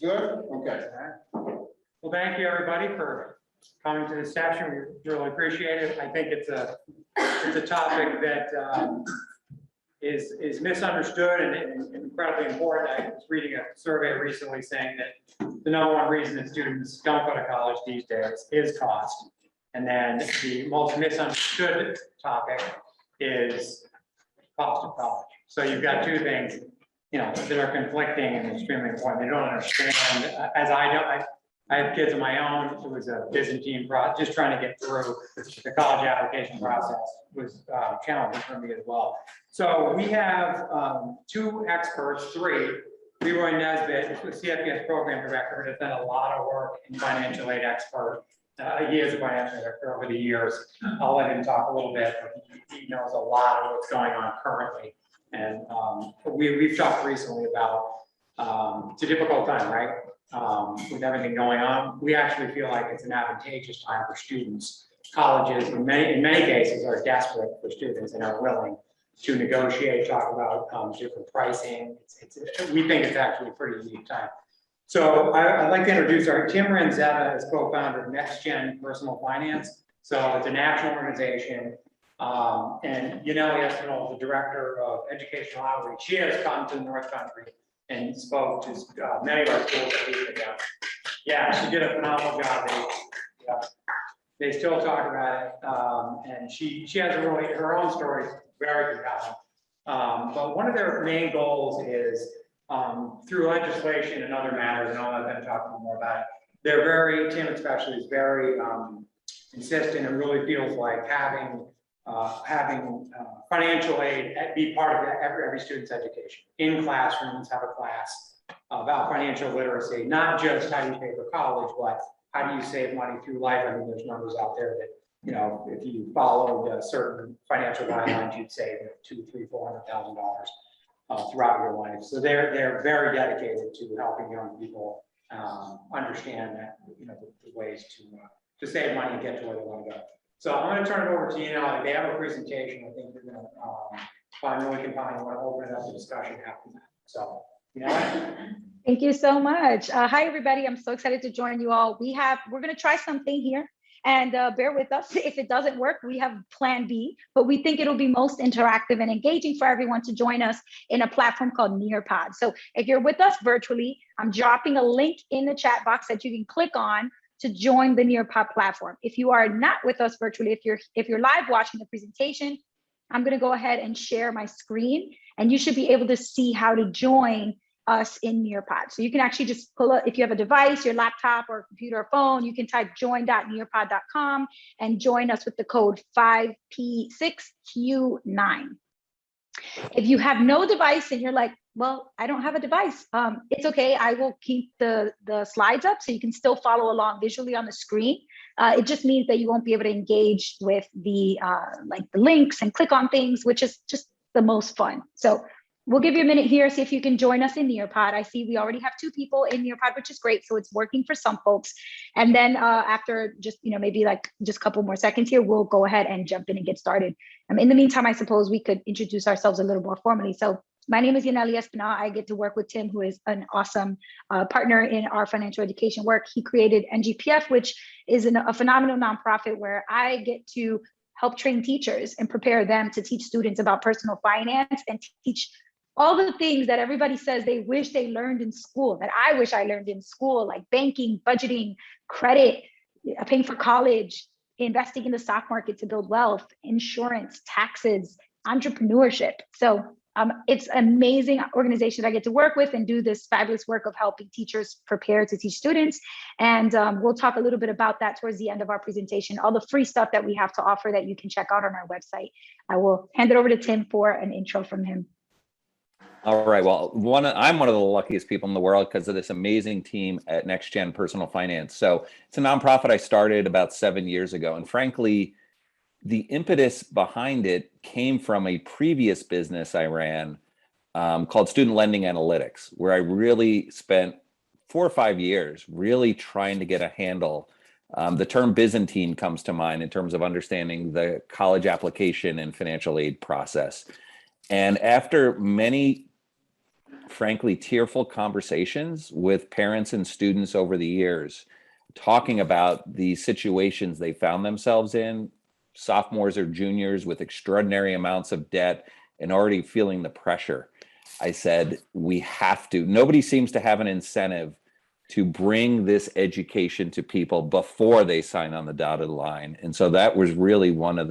Good, okay. Well, thank you, everybody, for coming to this session. We really appreciate it. I think it's a topic that is misunderstood and incredibly important. I was reading a survey recently saying that the number one reason that students don't go to college these days is cost. And then the most misunderstood topic is cost of college. So you've got two things, that are conflicting and extremely important. They don't understand, as I don't. I have kids of my own. It was a Byzantine process, just trying to get through the college application process was challenging for me as well. So we have two experts, three. Leroy Nesbitt, the CFPS program director, has done a lot of work in financial aid expert. He is a financial director over the years. I'll let him talk a little bit, but he knows a lot of what's going on currently. And we've talked recently about it's a difficult time, right? With everything going on, we actually feel like it's an advantageous time for students. Colleges, in many cases, are desperate for students and are willing to negotiate, talk about different pricing. We think it's actually a pretty unique time. So I'd like to introduce Tim Ranzetta is co-founder of Next Gen Personal Finance. So it's a national organization. And Yaneli Espinal, the director of educational outreach, she has come to the North Country and spoke to many of our schools that we've been. Yeah, she did a phenomenal job. They still talk about it, and she has her own story, very compelling. But one of their main goals is through legislation and other matters, and I'll let them talk more about it. Tim especially is very insistent and really feels like having financial aid be part of every student's education. In classrooms, have a class about financial literacy, not just how do you pay for college, but how do you save money through life. I mean, there's numbers out there that, if you followed certain financial guidelines, you'd save $200,000, $300,000, $400,000 throughout your life. So they're very dedicated to helping young people understand that, the ways to save money and get to where they want to go. So I'm going to turn it over to you now. They have a presentation. I think you're going to find really compelling. I want to open it up to discussion after that. So, Thank you so much. Hi, everybody. I'm so excited to join you all. We're going to try something here, and bear with us. If it doesn't work, we have plan B, but we think it'll be most interactive and engaging for everyone to join us in a platform called Nearpod. So if you're with us virtually, I'm dropping a link in the chat box that you can click on to join the Nearpod platform. If you are not with us virtually, if you're live watching the presentation, I'm going to go ahead and share my screen, and you should be able to see how to join us in Nearpod. So you can actually just pull up, if you have a device, your laptop or computer or phone, you can type join.nearpod.com and join us with the code 5P6Q9. If you have no device and you're like, well, I don't have a device, it's okay. I will keep the slides up so you can still follow along visually on the screen. It just means that you won't be able to engage with the links and click on things, which is just the most fun. So we'll give you a minute here, see if you can join us in Nearpod. I see we already have 2 people in Nearpod, which is great. So it's working for some folks. And then after just, maybe just a couple more seconds here, we'll go ahead and jump in and get started. In the meantime, I suppose we could introduce ourselves a little more formally. So my name is Yaneli Espinal. I get to work with Tim, who is an awesome partner in our financial education work. He created NGPF, which is a phenomenal nonprofit where I get to help train teachers and prepare them to teach students about personal finance and teach all the things that everybody says they wish they learned in school, that I wish I learned in school, like banking, budgeting, credit, paying for college, investing in the stock market to build wealth, insurance, taxes, entrepreneurship. So it's an amazing organization that I get to work with and do this fabulous work of helping teachers prepare to teach students. And we'll talk a little bit about that towards the end of our presentation, all the free stuff that we have to offer that you can check out on our website. I will hand it over to Tim for an intro from him. All right. Well, I'm one of the luckiest people in the world because of this amazing team at Next Gen Personal Finance. So it's a nonprofit I started about 7 years ago. And frankly, the impetus behind it came from a previous business I ran called Student Lending Analytics, where I really spent 4 or 5 years really trying to get a handle. The term Byzantine comes to mind in terms of understanding the college application and financial aid process. And after many frankly, tearful conversations with parents and students over the years, talking about the situations they found themselves in, sophomores or juniors with extraordinary amounts of debt and already feeling the pressure. I said, we have to. Nobody seems to have an incentive to bring this education to people before they sign on the dotted line. And so that was really one of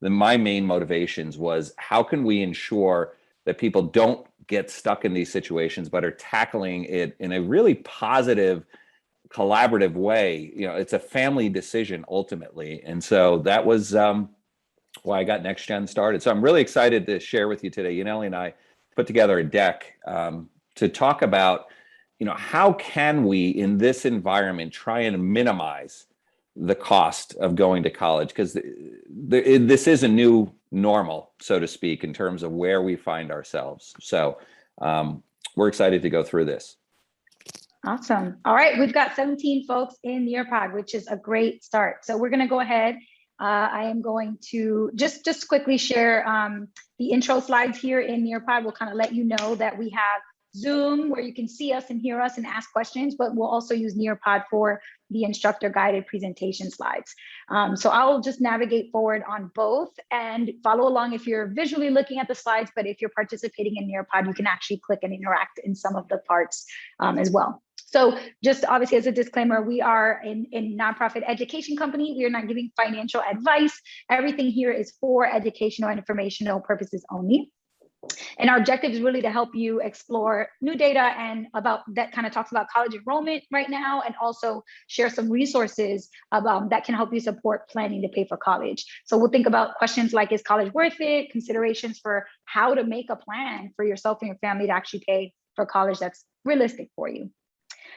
my main motivations was, how can we ensure that people don't get stuck in these situations, but are tackling it in a really positive, collaborative way. You know, it's a family decision ultimately. And so that was why I got NextGen started. So I'm really excited to share with you today. Yaneli and I put together a deck to talk about, you know, how can we in this environment try and minimize the cost of going to college? Because this is a new normal, so to speak, in terms of where we find ourselves. So we're excited to go through this. Awesome. All right, we've got 17 folks in Nearpod, which is a great start. So we're going to go ahead. I am going to just quickly share the intro slides here in Nearpod. We'll kind of let you know that we have Zoom where you can see us and hear us and ask questions, but we'll also use Nearpod for the instructor guided presentation slides. So I'll just navigate forward on both and follow along if you're visually looking at the slides, but if you're participating in Nearpod, you can actually click and interact in some of the parts as well. So just obviously as a disclaimer, we are a nonprofit education company. We are not giving financial advice. Everything here is for educational and informational purposes only. And our objective is really to help you explore new data and about that kind of talks about college enrollment right now, and also share some resources that can help you support planning to pay for college. So we'll think about questions like, is college worth it? Considerations for how to make a plan for yourself and your family to actually pay for college that's realistic for you.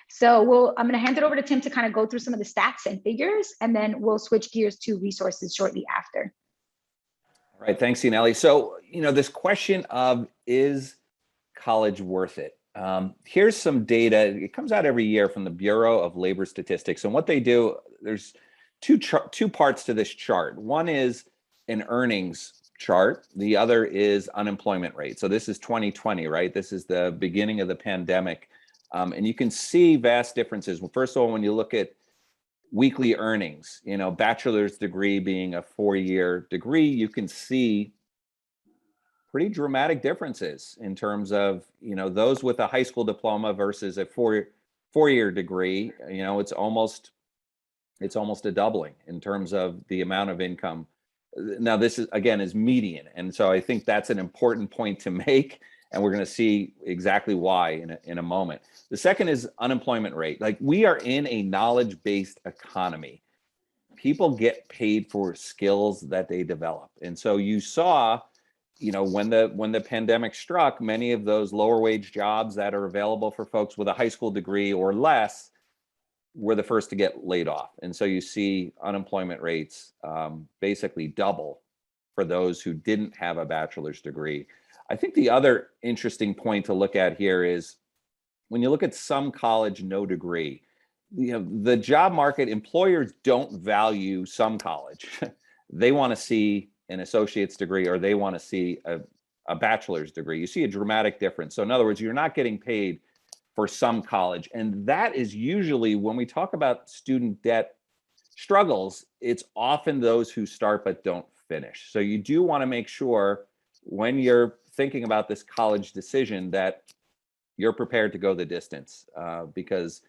So I'm going to hand it over to Tim to kind of go through some of the stats and figures, and then we'll switch gears to resources shortly after. All right, thanks, Yaneli. So, you know, this question of, is college worth it? Here's some data. It comes out every year from the Bureau of Labor Statistics. And what they do, there's two parts to this chart. One is an earnings chart. The other is unemployment rate. So this is 2020, right? This is the beginning of the pandemic. And you can see vast differences. Well, first of all, when you look at weekly earnings, you know, bachelor's degree being a 4-year degree, you can see pretty dramatic differences in terms of, you know, those with a high school diploma versus a four-year degree. You know, it's almost a doubling in terms of the amount of income. Now, this is, again, is median. And so I think that's an important point to make. And we're going to see exactly why in a moment. The second is unemployment rate. Like, we are in a knowledge-based economy. People get paid for skills that they develop. And so you saw, you know, when the pandemic struck, many of those lower wage jobs that are available for folks with a high school degree or less were the first to get laid off. And so you see unemployment rates basically double for those who didn't have a bachelor's degree. I think the other interesting point to look at here is when you look at some college, no degree, you know, the job market, employers don't value some college. They want to see an associate's degree, or they want to see a bachelor's degree. You see a dramatic difference. So in other words, you're not getting paid for some college. And that is usually, when we talk about student debt struggles, it's often those who start but don't finish. So you do want to make sure when you're thinking about this college decision that you're prepared to go the distance, because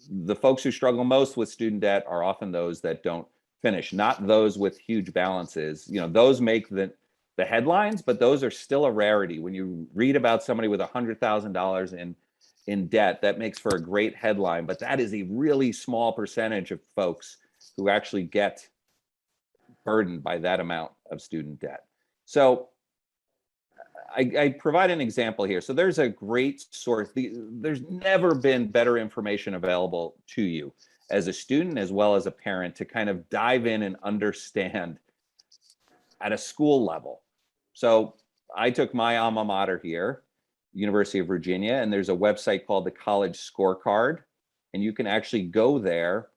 the folks who struggle most with student debt are often those that don't finish, not those with huge balances. You know, those make the headlines, but those are still a rarity. When you read about somebody with $100,000 in debt, that makes for a great headline, but that is a really small percentage of folks who actually get burdened by that amount of student debt. So I provide an example here. So there's a great source. There's never been better information available to you as a student as well as a parent to kind of dive in and understand at a school level. So I took my alma mater here, University of Virginia, and there's a website called the College Scorecard, and you can actually go there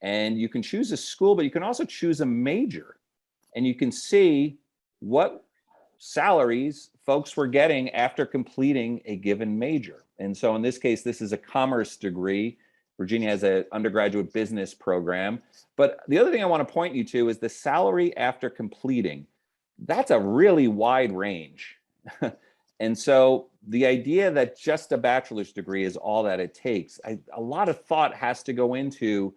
and you can choose a school, but you can also choose a major, and you can see what salaries folks were getting after completing a given major. And so in this case, this is a commerce degree. Virginia has an undergraduate business program. But the other thing I want to point you to is the salary after completing. That's a really wide range. And so the idea that just a bachelor's degree is all that it takes, a lot of thought has to go into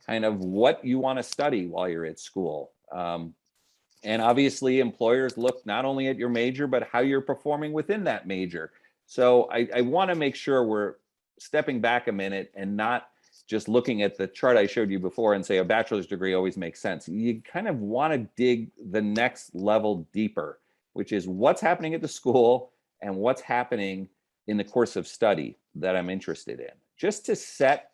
kind of what you want to study while you're at school. And obviously employers look not only at your major, but how you're performing within that major. So I want to make sure we're stepping back a minute and not just looking at the chart I showed you before and say a bachelor's degree always makes sense. You kind of want to dig the next level deeper, which is what's happening at the school and what's happening in the course of study that I'm interested in, just to set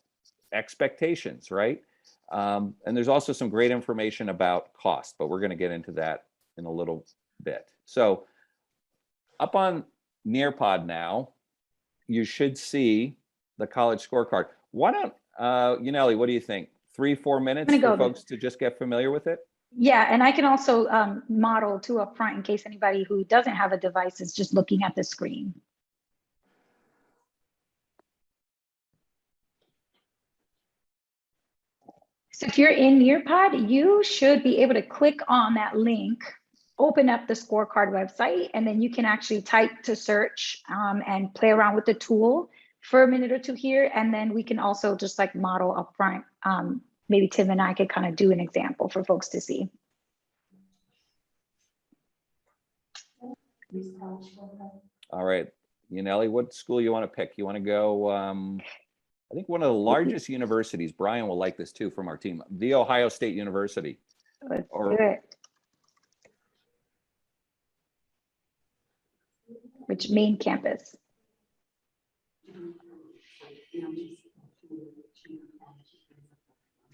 expectations, right? And there's also some great information about cost, but we're going to get into that in a little bit. So up on Nearpod now, you should see the college scorecard. Why don't, Yaneli, what do you think? 3-4 minutes for folks to just get familiar with it? Yeah, and I can also model too up front in case anybody who doesn't have a device is just looking at the screen. So if you're in Nearpod, you should be able to click on that link, open up the scorecard website, and then you can actually type to search and play around with the tool for a minute or two here. And then we can also just like model up front. Maybe Tim and I could kind of do an example for folks to see. All right, Yaneli, what school you want to pick? You want to go, I think one of the largest universities, Brian will like this too from our team, The Ohio State University. Let's do it. Which main campus?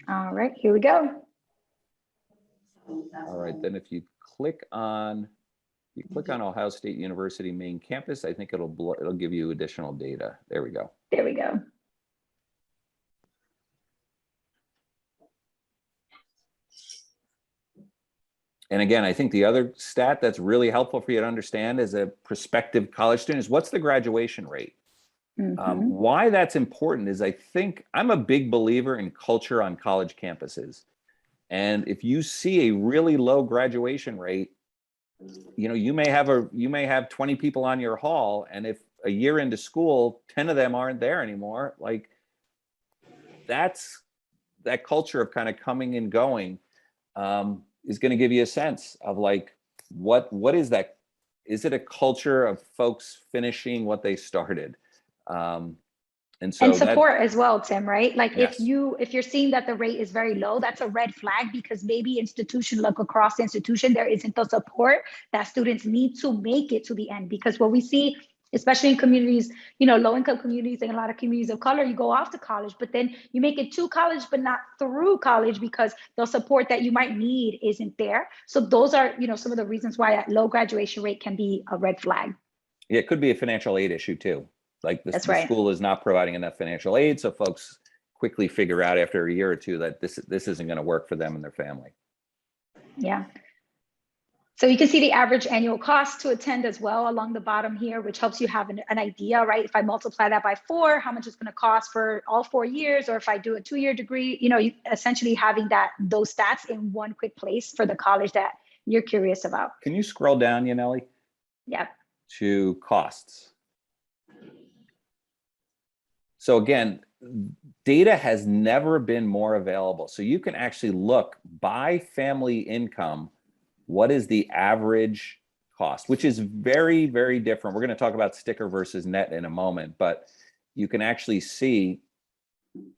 All right, here we go. All right, then if you click on Ohio State University main campus, I think it'll give you additional data. There we go. There we go. And again, I think the other stat that's really helpful for you to understand as a prospective college student is what's the graduation rate? Why that's important is I think I'm a big believer in culture on college campuses. And if you see a really low graduation rate, you may have 20 people on your hall, and if a year into school, 10 of them aren't there anymore, like that culture of kind of coming and going is going to give you a sense of like, what is that? Is it a culture of folks finishing what they started? And support as well, Tim, right? Like yes. if you're seeing that the rate is very low, that's a red flag, because maybe look across the institution, there isn't the support that students need to make it to the end. Because what we see, especially in communities, low-income communities and a lot of communities of color, you go off to college, but then you make it to college, but not through college because the support that you might need isn't there. So those are, some of the reasons why that low graduation rate can be a red flag. Yeah, it could be a financial aid issue too. Like the school is not providing enough financial aid, so folks quickly figure out after a year or two that this isn't going to work for them and their family. Yeah. So you can see the average annual cost to attend as well along the bottom here, which helps you have an idea, right? If I multiply that by 4, how much it's going to cost for all 4 years, or if I do a 2-year degree, you essentially having those stats in one quick place for the college that you're curious about. Can you scroll down, Yaneli? Yeah. To costs. So again, data has never been more available. So you can actually look by family income, what is the average cost, which is very, very different. We're going to talk about sticker versus net in a moment, but you can actually see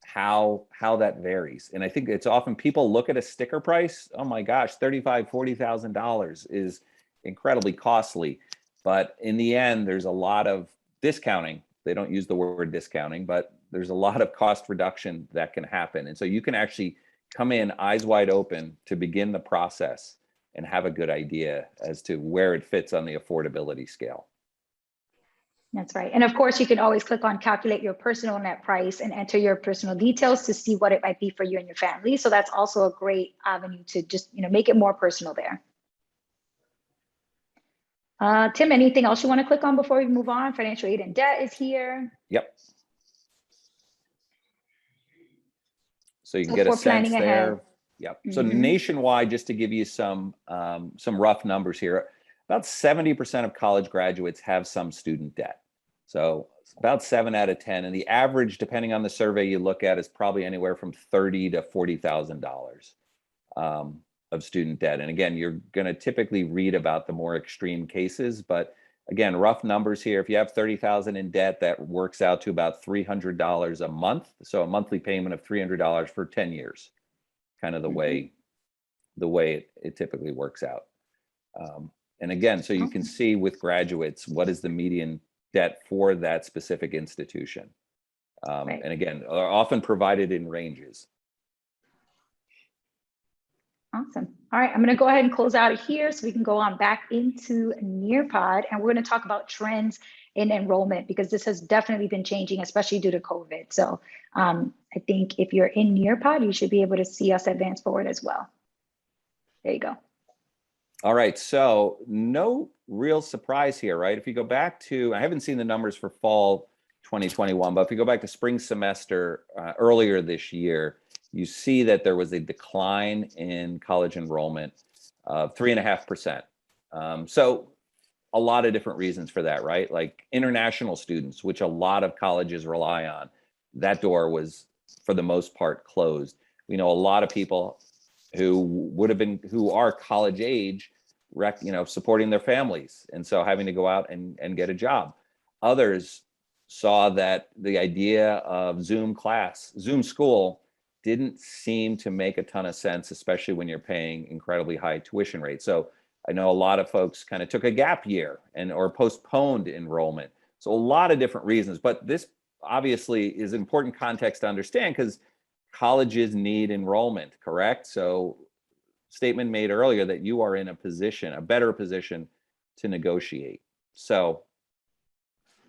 how that varies. And I think it's often people look at a sticker price, oh my gosh, $35,000, $40,000 is incredibly costly. But in the end, there's a lot of discounting. They don't use the word discounting, but there's a lot of cost reduction that can happen. And so you can actually come in eyes wide open to begin the process and have a good idea as to where it fits on the affordability scale. That's right. And of course, you can always click on calculate your personal net price and enter your personal details to see what it might be for you and your family. So that's also a great avenue to just, make it more personal there. Tim, anything else you want to click on before we move on? Financial aid and debt is here. Yep. So you can So get a for planning sense ahead. there. Yep. So Mhm. nationwide, just to give you some rough numbers here, about 70% of college graduates have some student debt. So it's about 7 out of 10, and the average, depending on the survey you look at, is probably anywhere from $30,000 to $40,000 of student debt. And again, you're going to typically read about the more extreme cases, but again, rough numbers here. If you have 30,000 in debt, that works out to about $300 a month. So a monthly payment of $300 for 10 years, kind of the way it typically works out. And again, so you can see with graduates, what is the median debt for that specific institution? Right. And again, are often provided in ranges. Awesome. All right, I'm going to go ahead and close out of here so we can go on back into Nearpod, and we're going to talk about trends in enrollment because this has definitely been changing, especially due to COVID. So I think if you're in Nearpod, you should be able to see us advance forward as well. There you go. All right, so no real surprise here, right? If you go back to, I haven't seen the numbers for fall 2021, but if you go back to spring semester earlier this year, you see that there was a decline in college enrollment of 3.5%. So a lot of different reasons for that, right? Like international students, which a lot of colleges rely on, that door was for the most part closed. We know a lot of people who are college age, supporting their families, and so having to go out and get a job. Others saw that the idea of Zoom school didn't seem to make a ton of sense, especially when you're paying incredibly high tuition rates. So I know a lot of folks kind of took a gap year or postponed enrollment. So a lot of different reasons, but this obviously is important context to understand because colleges need enrollment, correct? So statement made earlier that you are in a better position to negotiate. So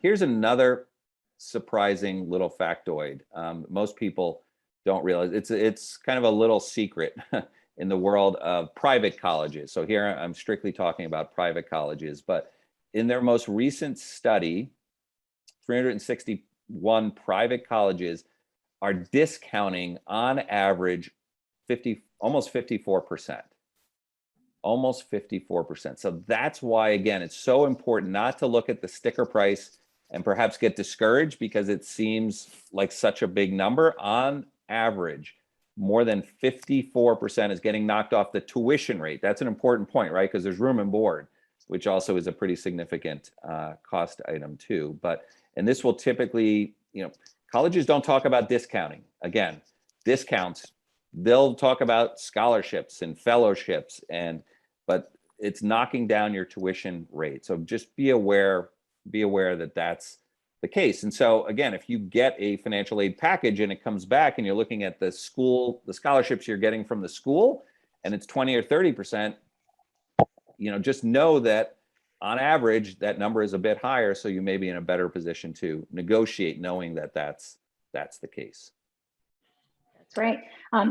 here's another surprising little factoid. Most people don't realize it's kind of a little secret in the world of private colleges. So here I'm strictly talking about private colleges, but in their most recent study, 361 private colleges are discounting on average almost 54%. Almost 54%. So that's why, again, it's so important not to look at the sticker price and perhaps get discouraged because it seems like such a big number. On average, more than 54% is getting knocked off the tuition rate. That's an important point, right? Because there's room and board, which also is a pretty significant cost item too. And this will typically, colleges don't talk about discounting. Again, discounts, they'll talk about scholarships and fellowships, but it's knocking down your tuition rate. So just be aware that that's the case. And so again, if you get a financial aid package and it comes back and you're looking at the scholarships you're getting from the school, and it's 20 or 30%, just know that on average, that number is a bit higher. So you may be in a better position to negotiate knowing that that's the case. That's right.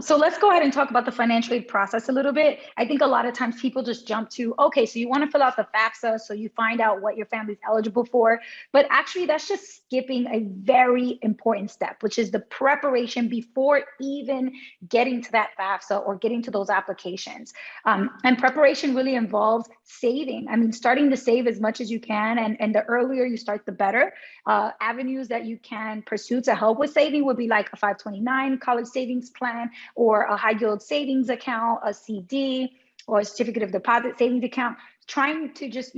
So let's go ahead and talk about the financial aid process a little bit. I think a lot of times people just jump to, okay, so you want to fill out the FAFSA, so you find out what your family's eligible for. But actually, that's just skipping a very important step, which is the preparation before even getting to that FAFSA or getting to those applications. And preparation really involves saving. I mean, starting to save as much as you can. And the earlier you start, the better. Avenues that you can pursue to help with saving would be like a 529 college savings plan, or a high yield savings account, a CD, or a certificate of deposit savings account. Trying to just,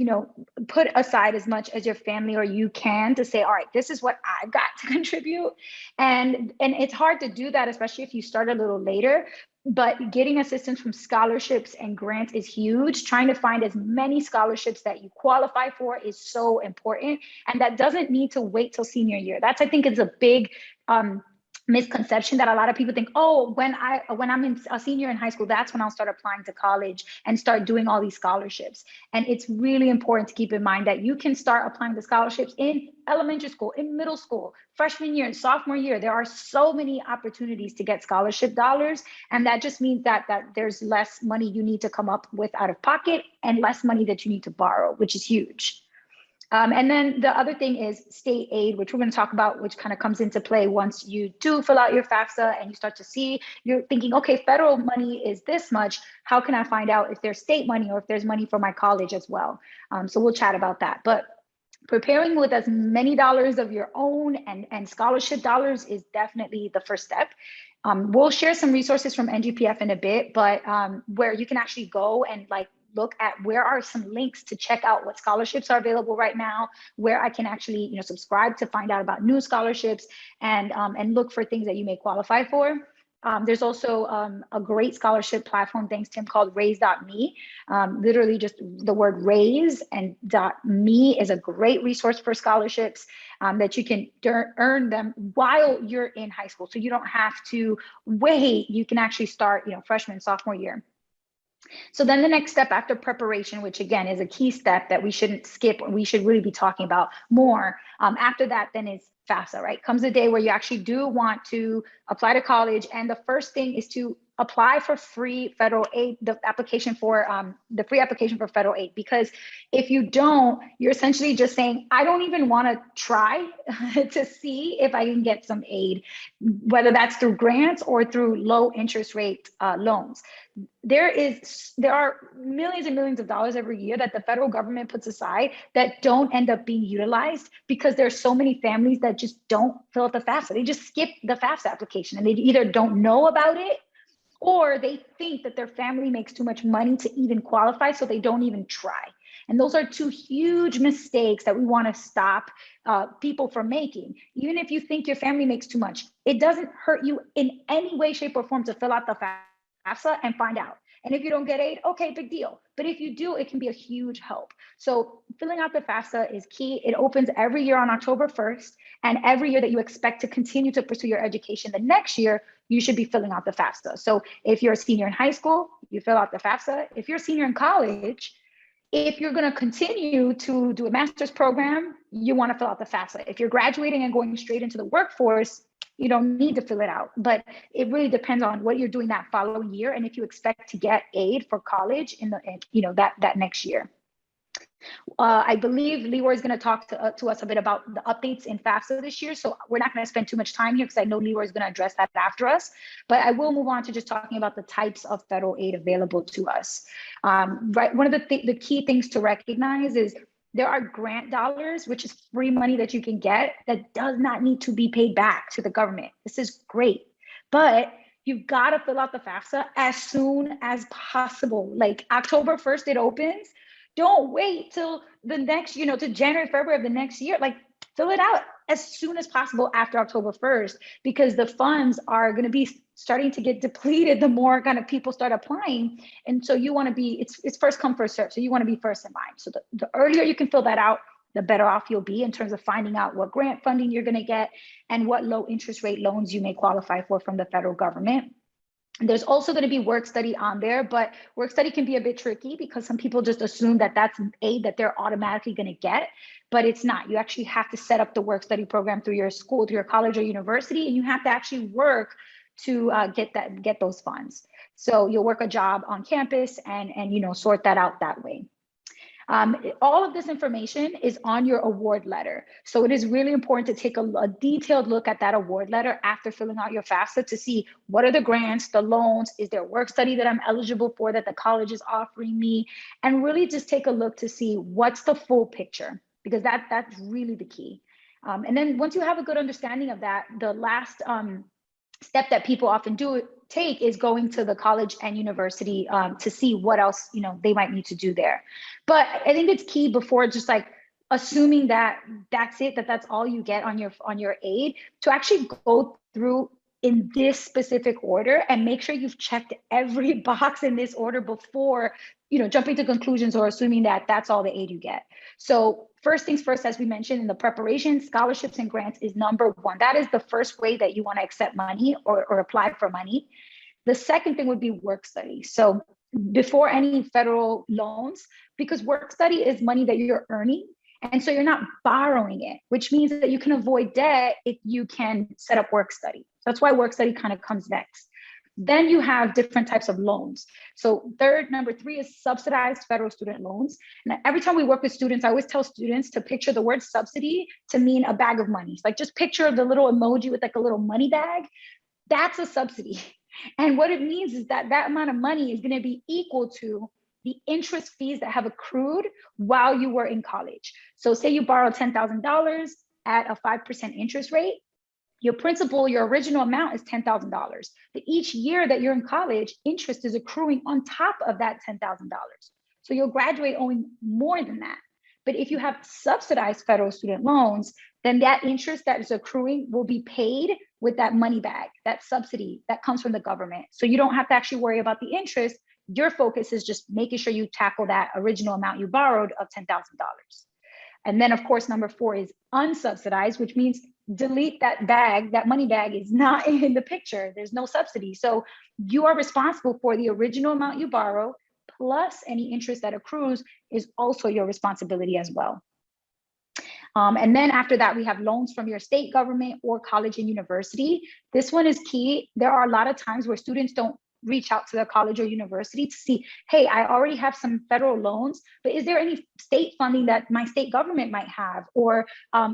put aside as much as your family or you can to say, all right, this is what I've got to contribute. And it's hard to do that, especially if you start a little later. But getting assistance from scholarships and grants is huge. Trying to find as many scholarships that you qualify for is so important. And that doesn't need to wait till senior year. That's, I think, is a big misconception that a lot of people think, oh, when I'm a senior in high school, that's when I'll start applying to college and start doing all these scholarships. And it's really important to keep in mind that you can start applying to scholarships in elementary school, in middle school, freshman year and sophomore year. There are so many opportunities to get scholarship dollars. And that just means that there's less money you need to come up with out of pocket and less money that you need to borrow, which is huge. And then the other thing is state aid, which we're going to talk about, which kind of comes into play once you do fill out your FAFSA and you start to see, you're thinking, okay, federal money is this much. How can I find out if there's state money or if there's money for my college as well? So we'll chat about that. But preparing with as many dollars of your own and scholarship dollars is definitely the first step. We'll share some resources from NGPF in a bit, but where you can actually go and like look at where are some links to check out what scholarships are available right now, where I can actually, you know, subscribe to find out about new scholarships and look for things that you may qualify for. There's also a great scholarship platform, thanks Tim, called raise.me. Literally just the word raise and .me is a great resource for scholarships that you can earn them while you're in high school. So you don't have to wait. You can actually start, you know, freshman, sophomore year. So then the next step after preparation, which again is a key step that we shouldn't skip, we should really be talking about more. After that, then is FAFSA, right? Comes a day where you actually do want to apply to college. And the first thing is to apply for free federal aid, the free application for federal aid. Because if you don't, you're essentially just saying, I don't even want to try to see if I can get some aid, whether that's through grants or through low interest rate loans. There are millions and millions of dollars every year that the federal government puts aside that don't end up being utilized because there's so many families that just don't fill out the FAFSA. They just skip the FAFSA application and they either don't know about it or they think that their family makes too much money to even qualify, so they don't even try. And those are two huge mistakes that we want to stop people from making. Even if you think your family makes too much, it doesn't hurt you in any way, shape, or form to fill out the FAFSA and find out. And if you don't get aid, okay, big deal. But if you do, it can be a huge help. So filling out the FAFSA is key. It opens every year on October 1st. And every year that you expect to continue to pursue your education, the next year, you should be filling out the FAFSA. So if you're a senior in high school, you fill out the FAFSA. If you're a senior in college, if you're going to continue to do a master's program, you want to fill out the FAFSA. If you're graduating and going straight into the workforce, you don't need to fill it out, but it really depends on what you're doing that following year and if you expect to get aid for college in that next year. I believe Leroy is going to talk to us a bit about the updates in FAFSA this year, so we're not going to spend too much time here because I know Leroy is going to address that after us, but I will move on to just talking about the types of federal aid available to us. Right, one of the key things to recognize is there are grant dollars, which is free money that you can get that does not need to be paid back to the government. This is great, but you've got to fill out the FAFSA as soon as possible. Like October 1st, it opens. Don't wait till the next, to January, February of the next year. Like fill it out as soon as possible after October 1st, because the funds are going to be starting to get depleted the more kind of people start applying. And so you want to be, it's first come, first serve. So you want to be first in line. So the earlier you can fill that out, the better off you'll be in terms of finding out what grant funding you're going to get and what low interest rate loans you may qualify for from the federal government. There's also going to be work study on there, but work study can be a bit tricky because some people just assume that that's an aid that they're automatically going to get, but it's not. You actually have to set up the work study program through your school, through your college or university, and you have to actually work to get those funds. So you'll work a job on campus and sort that out that way. All of this information is on your award letter. So it is really important to take a detailed look at that award letter after filling out your FAFSA to see what are the grants, the loans, is there work study that I'm eligible for that the college is offering me, and really just take a look to see what's the full picture, because that's really the key. And then once you have a good understanding of that, the last step that people often take is going to the college and university to see what else they might need to do there. But I think it's key before just like assuming that that's it, that's all you get on your aid, to actually go through in this specific order and make sure you've checked every box in this order before jumping to conclusions or assuming that that's all the aid you get. So first things first, as we mentioned in the preparation, scholarships and grants is number one. That is the first way that you want to accept money or apply for money. The second thing would be work study. So before any federal loans, because work study is money that you're earning, and so you're not borrowing it, which means that you can avoid debt if you can set up work study. So that's why work study kind of comes next. Then you have different types of loans. So number three is subsidized federal student loans. And every time we work with students, I always tell students to picture the word subsidy to mean a bag of money. So like just picture the little emoji with like a little money bag. That's a subsidy. And what it means is that that amount of money is going to be equal to the interest fees that have accrued while you were in college. So say you borrow $10,000 at a 5% interest rate. Your principal, your original amount is $10,000. But each year that you're in college, interest is accruing on top of that $10,000. So you'll graduate owing more than that. But if you have subsidized federal student loans, then that interest that is accruing will be paid with that money bag, that subsidy that comes from the government. So you don't have to actually worry about the interest. Your focus is just making sure you tackle that original amount you borrowed of $10,000. And then of course, number four is unsubsidized, which means delete that bag, that money bag is not in the picture. There's no subsidy. So you are responsible for the original amount you borrow, plus any interest that accrues is also your responsibility as well. And then after that, we have loans from your state government or college and university. This one is key. There are a lot of times where students don't reach out to their college or university to see, hey, I already have some federal loans, but is there any state funding that my state government might have, or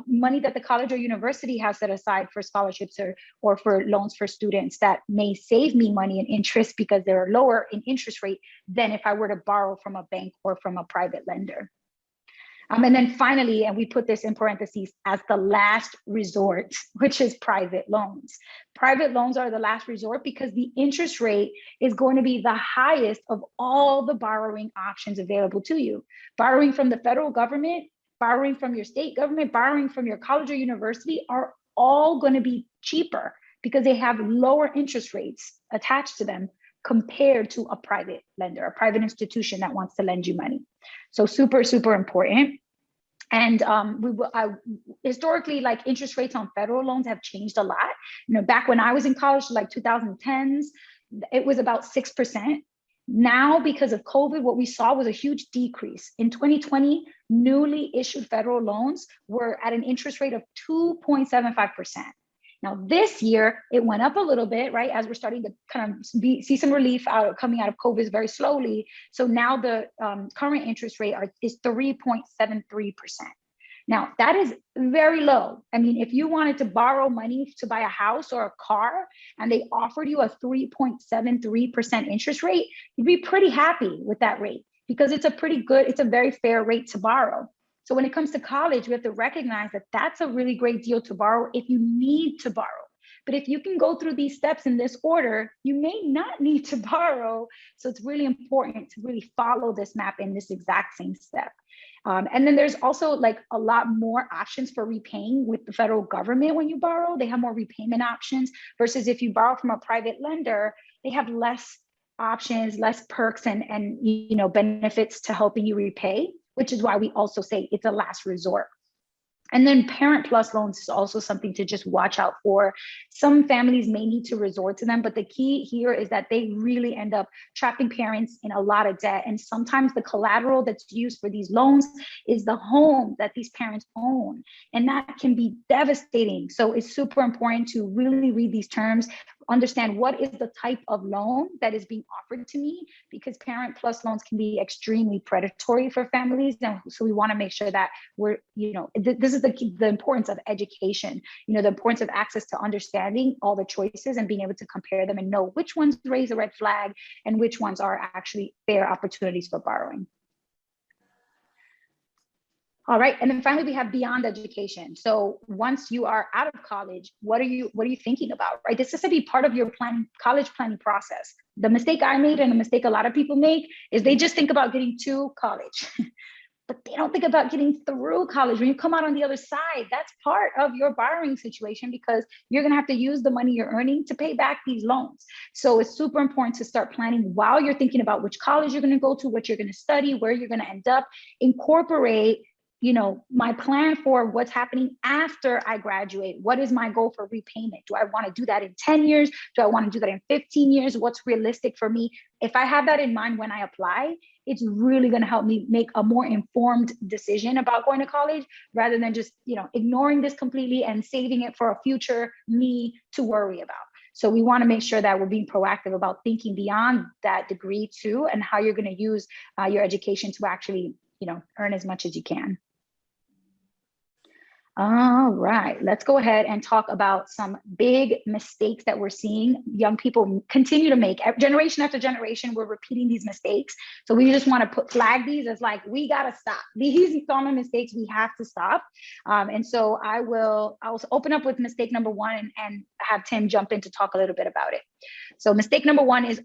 money that the college or university has set aside for scholarships or for loans for students that may save me money and interest because they're lower in interest rate than if I were to borrow from a bank or from a private lender. And then finally, and we put this in parentheses as the last resort, which is private loans. Private loans are the last resort because the interest rate is going to be the highest of all the borrowing options available to you. Borrowing from the federal government, borrowing from your state government, borrowing from your college or university are all going to be cheaper because they have lower interest rates attached to them compared to a private lender, a private institution that wants to lend you money. So super, super important. And historically, like interest rates on federal loans have changed a lot. You know, back when I was in college, like 2010s, it was about 6%. Now, because of COVID, what we saw was a huge decrease. In 2020, newly issued federal loans were at an interest rate of 2.75%. Now, this year, it went up a little bit, right? As we're starting to kind of see some relief coming out of COVID very slowly. So now the current interest rate is 3.73%. Now, that is very low. I mean, if you wanted to borrow money to buy a house or a car and they offered you a 3.73% interest rate, you'd be pretty happy with that rate because it's a very fair rate to borrow. So when it comes to college, we have to recognize that that's a really great deal to borrow if you need to borrow. But if you can go through these steps in this order, you may not need to borrow. So it's really important to really follow this map in this exact same step. And then there's also like a lot more options for repaying with the federal government when you borrow. They have more repayment options versus if you borrow from a private lender, they have less options, less perks and benefits to helping you repay, which is why we also say it's a last resort. And then Parent Plus loans is also something to just watch out for. Some families may need to resort to them, but the key here is that they really end up trapping parents in a lot of debt. And sometimes the collateral that's used for these loans is the home that these parents own. And that can be devastating. So it's super important to really read these terms, understand what is the type of loan that is being offered to me, because Parent Plus loans can be extremely predatory for families. And so we want to make sure that we're, this is the importance of education, the importance of access to understanding all the choices and being able to compare them and know which ones raise a red flag and which ones are actually fair opportunities for borrowing. All right, and then finally we have beyond education. So once you are out of college, what are you thinking about, right? This is to be part of your college planning process. The mistake I made and the mistake a lot of people make is they just think about getting to college, but they don't think about getting through college. When you come out on the other side, that's part of your borrowing situation because you're gonna have to use the money you're earning to pay back these loans. So it's super important to start planning while you're thinking about which college you're gonna go to, what you're gonna study, where you're gonna end up, incorporate my plan for what's happening after I graduate. What is my goal for repayment? Do I want to do that in 10 years? Do I want to do that in 15 years? What's realistic for me? If I have that in mind when I apply, it's really going to help me make a more informed decision about going to college rather than just, ignoring this completely and saving it for a future me to worry about. So we want to make sure that we're being proactive about thinking beyond that degree too, and how you're going to use your education to actually, earn as much as you can. All right, let's go ahead and talk about some big mistakes that we're seeing young people continue to make. Generation after generation, we're repeating these mistakes. So we just want to flag these as like, we got to stop. These common mistakes we have to stop. And so I'll open up with mistake number one and have Tim jump in to talk a little bit about it. So mistake number one is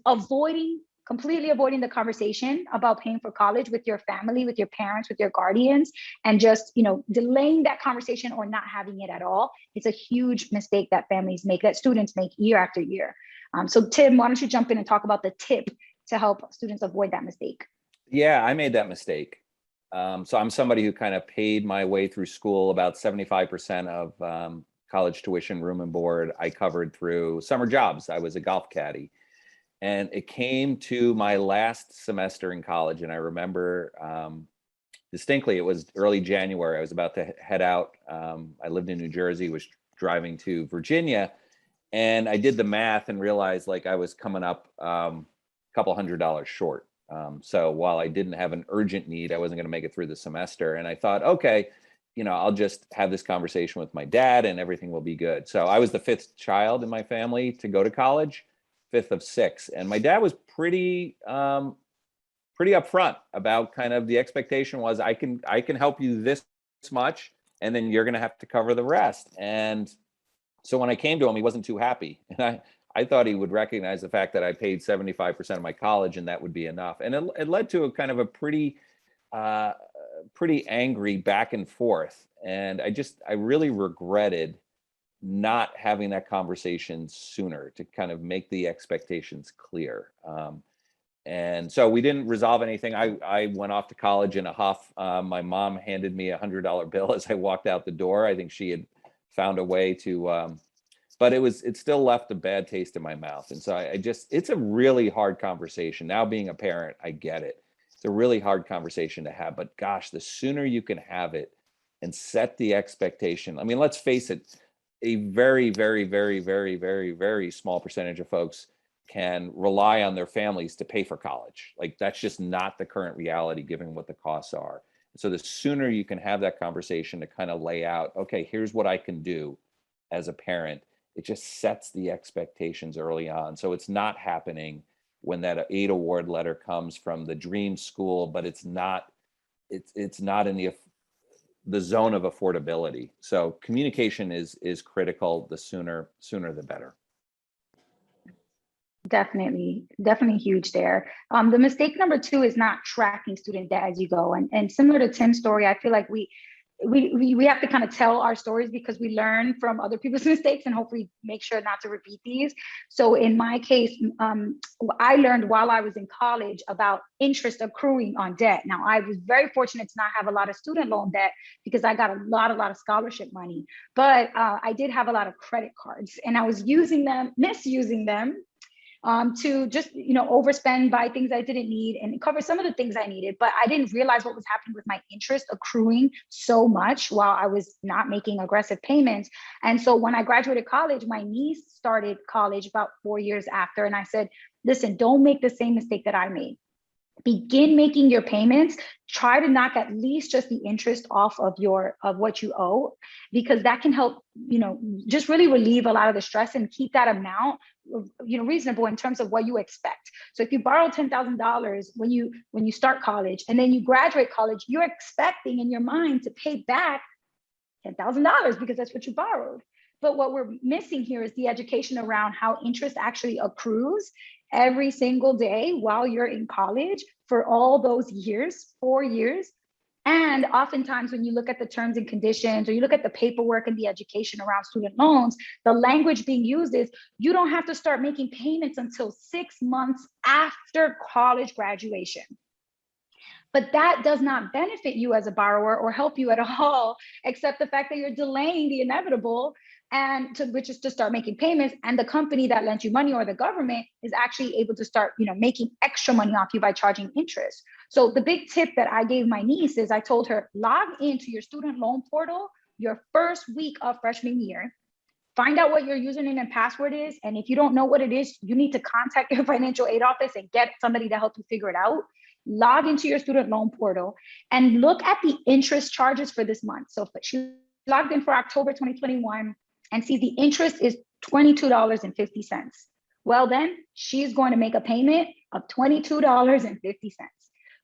completely avoiding the conversation about paying for college with your family, with your parents, with your guardians, and just, delaying that conversation or not having it at all. It's a huge mistake that families make, that students make year after year. So Tim, why don't you jump in and talk about the tip to help students avoid that mistake? Yeah, I made that mistake. So I'm somebody who kind of paid my way through school. About 75% of college tuition, room and board, I covered through summer jobs. I was a golf caddy. And it came to my last semester in college, and I remember distinctly, it was early January. I was about to head out. I lived in New Jersey, was driving to Virginia, and I did the math and realized like I was coming up a couple $100 short. So while I didn't have an urgent need, I wasn't going to make it through the semester. And I thought, okay, I'll just have this conversation with my dad and everything will be good. So I was the fifth child in my family to go to college. Fifth of six, and my dad was pretty upfront about kind of the expectation was I can help you this much, and then you're going to have to cover the rest. And so when I came to him, he wasn't too happy, and I thought he would recognize the fact that I paid 75% of my college, and that would be enough. And it led to a kind of a pretty angry back and forth, and I really regretted not having that conversation sooner to kind of make the expectations clear. And so we didn't resolve anything. I went off to college in a huff. My mom handed me $100 bill as I walked out the door. I think she had found a way to, but it still left a bad taste in my mouth. And so it's a really hard conversation. Now being a parent, I get it. It's a really hard conversation to have, but gosh, the sooner you can have it and set the expectation. I mean, let's face it, a very, very, very, very, very, very small percentage of folks can rely on their families to pay for college. Like that's just not the current reality given what the costs are. So the sooner you can have that conversation to kind of lay out, okay, here's what I can do as a parent, it just sets the expectations early on. So it's not happening when that aid award letter comes from the dream school, but it's not in the zone of affordability. So communication is critical. The sooner the better. Definitely huge there. The mistake number two is not tracking student debt as you go. And similar to Tim's story, I feel like we have to kind of tell our stories because we learn from other people's mistakes and hopefully make sure not to repeat these. So in my case, I learned while I was in college about interest accruing on debt. Now, I was very fortunate to not have a lot of student loan debt because I got a lot of scholarship money, but I did have a lot of credit cards and I was misusing them to just, overspend, buy things I didn't need and cover some of the things I needed. But I didn't realize what was happening with my interest accruing so much while I was not making aggressive payments. And so when I graduated college, my niece started college about 4 years after. And I said, listen, don't make the same mistake that I made. Begin making your payments. Try to knock at least just the interest off of what you owe, because that can help, just really relieve a lot of the stress and keep that amount, reasonable in terms of what you expect. So if you borrow $10,000 when you start college and then you graduate college, you're expecting in your mind to pay back $10,000 because that's what you borrowed. But what we're missing here is the education around how interest actually accrues every single day while you're in college for all those years, 4 years. And oftentimes when you look at the terms and conditions or you look at the paperwork and the education around student loans, the language being used is you don't have to start making payments until 6 months after college graduation. But that does not benefit you as a borrower or help you at all, except the fact that you're delaying the inevitable, which is to start making payments. And the company that lent you money or the government is actually able to start, making extra money off you by charging interest. So the big tip that I gave my niece is I told her, log into your student loan portal your first week of freshman year, find out what your username and password is. And if you don't know what it is, you need to contact your financial aid office and get somebody to help you figure it out. Log into your student loan portal and look at the interest charges for this month. So she logged in for October 2021 and sees the interest is $22.50. Well, then she's going to make a payment of $22.50.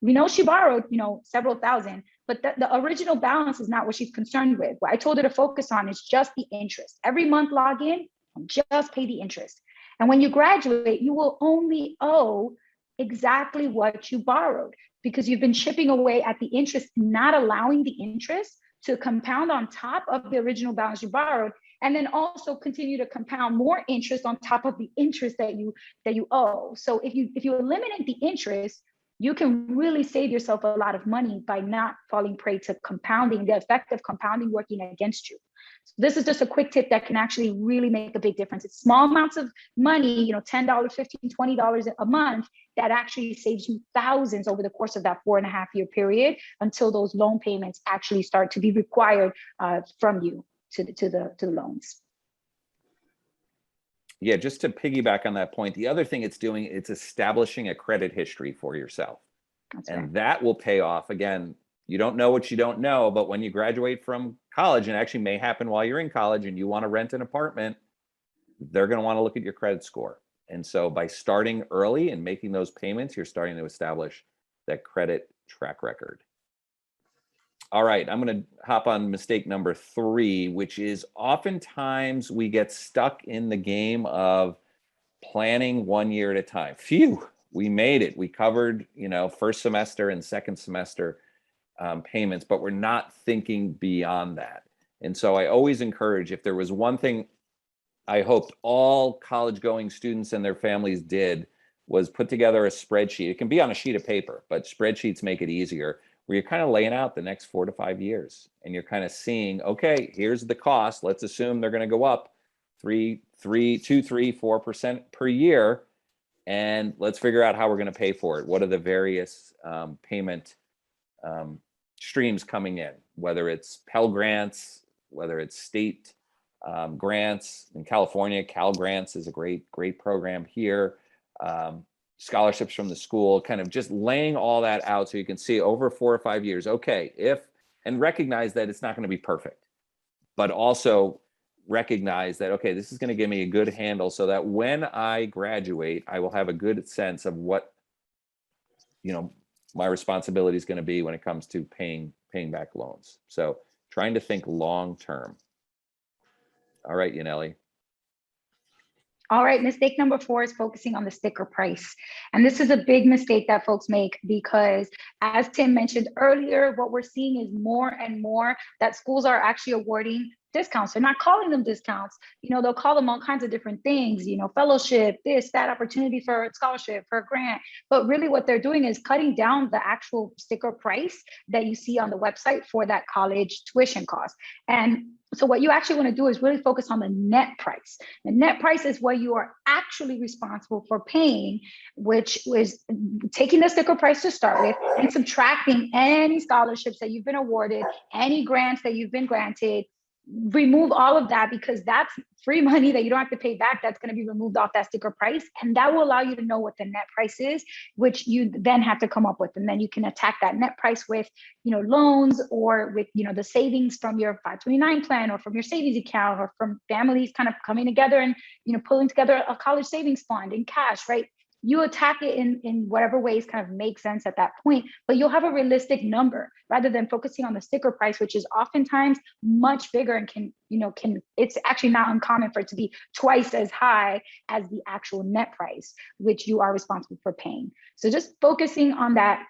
We know she borrowed, several thousand, but the original balance is not what she's concerned with. What I told her to focus on is just the interest. Every month log in and just pay the interest. And when you graduate, you will only owe exactly what you borrowed because you've been chipping away at the interest, not allowing the interest to compound on top of the original balance you borrowed, and then also continue to compound more interest on top of the interest that you owe. So if you eliminate the interest, you can really save yourself a lot of money by not falling prey to compounding, the effect of compounding working against you. So this is just a quick tip that can actually really make a big difference. It's small amounts of money, $10, $15, $20 a month that actually saves you thousands over the course of that 4.5-year period until those loan payments actually start to be required from you to the loans. Yeah, just to piggyback on that point, the other thing it's doing, it's establishing a credit history for yourself. That's and right. That will pay off. Again, you don't know what you don't know, but when you graduate from college, and actually may happen while you're in college and you want to rent an apartment, they're going to want to look at your credit score. And so by starting early and making those payments, you're starting to establish that credit track record. All right, I'm going to hop on mistake number 3, which is oftentimes we get stuck in the game of planning 1 year at a time. Phew, we made it. We covered, first semester and second semester payments, but we're not thinking beyond that. And so I always encourage, if there was one thing I hoped all college-going students and their families did, was put together a spreadsheet. It can be on a sheet of paper, but spreadsheets make it easier, where you're kind of laying out the next 4 to 5 years and you're kind of seeing, okay, here's the cost. Let's assume they're going to go up 2, 3, 4% per year. And let's figure out how we're going to pay for it. What are the various payment streams coming in, whether it's Pell Grants, whether it's state grants. In California, Cal Grants is a great program here. Scholarships from the school, kind of just laying all that out so you can see over 4 or 5 years, okay, and recognize that it's not going to be perfect, but also recognize that, okay, this is going to give me a good handle so that when I graduate, I will have a good sense of what, my responsibility is going to be when it comes to paying back loans. So trying to think long-term. All right, Yaneli. All right, mistake number 4 is focusing on the sticker price. And this is a big mistake that folks make because, as Tim mentioned earlier, what we're seeing is more and more that schools are actually awarding discounts. They're not calling them discounts. They'll call them all kinds of different things, fellowship, this, that, opportunity for a scholarship, for a grant. But really what they're doing is cutting down the actual sticker price that you see on the website for that college tuition cost. And so what you actually want to do is really focus on the net price. The net price is what you are actually responsible for paying, which is taking the sticker price to start with and subtracting any scholarships that you've been awarded, any grants that you've been granted. Remove all of that because that's free money that you don't have to pay back. That's going to be removed off that sticker price. And that will allow you to know what the net price is, which you then have to come up with. And then you can attack that net price with, loans or with, the savings from your 529 plan or from your savings account or from families kind of coming together and, pulling together a college savings fund in cash, right? You attack it in whatever ways kind of make sense at that point, but you'll have a realistic number rather than focusing on the sticker price, which is oftentimes much bigger and it's actually not uncommon for it to be twice as high as the actual net price, which you are responsible for paying. So just focusing on that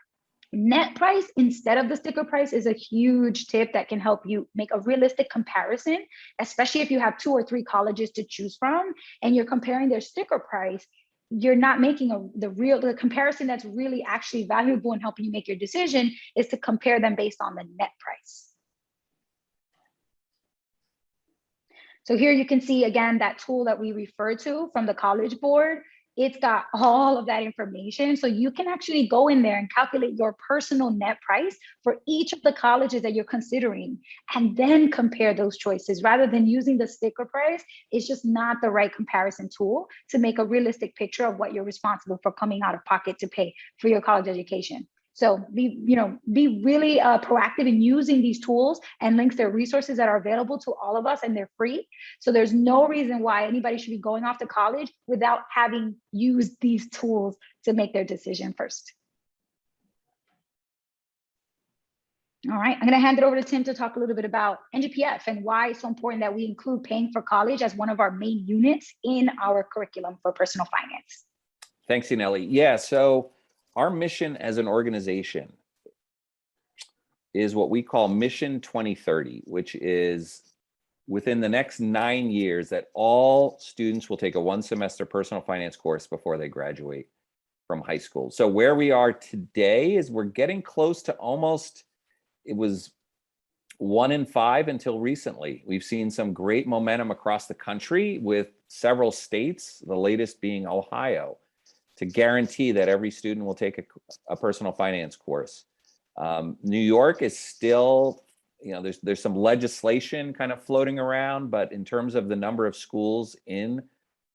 net price instead of the sticker price is a huge tip that can help you make a realistic comparison, especially if you have 2 or 3 colleges to choose from and you're comparing their sticker price. You're not making the comparison that's really actually valuable in helping you make your decision is to compare them based on the net price. So here you can see again that tool that we refer to from the College Board. It's got all of that information. So you can actually go in there and calculate your personal net price for each of the colleges that you're considering, and then compare those choices rather than using the sticker price. It's just not the right comparison tool to make a realistic picture of what you're responsible for coming out of pocket to pay for your college education. So be really proactive in using these tools and links. They're resources that are available to all of us, and they're free. So there's no reason why anybody should be going off to college without having used these tools to make their decision first. All right, I'm going to hand it over to Tim to talk a little bit about NGPF and why it's so important that we include paying for college as one of our main units in our curriculum for personal finance. Thanks, Yaneli. Yeah, so our mission as an organization is what we call Mission 2030, which is within the next 9 years that all students will take a 1-semester personal finance course before they graduate from high school. So where we are today is we're getting close to almost, it was 1 in 5 until recently. We've seen some great momentum across the country with several states, the latest being Ohio, to guarantee that every student will take a personal finance course. New York is still, there's some legislation kind of floating around, but in terms of the number of schools in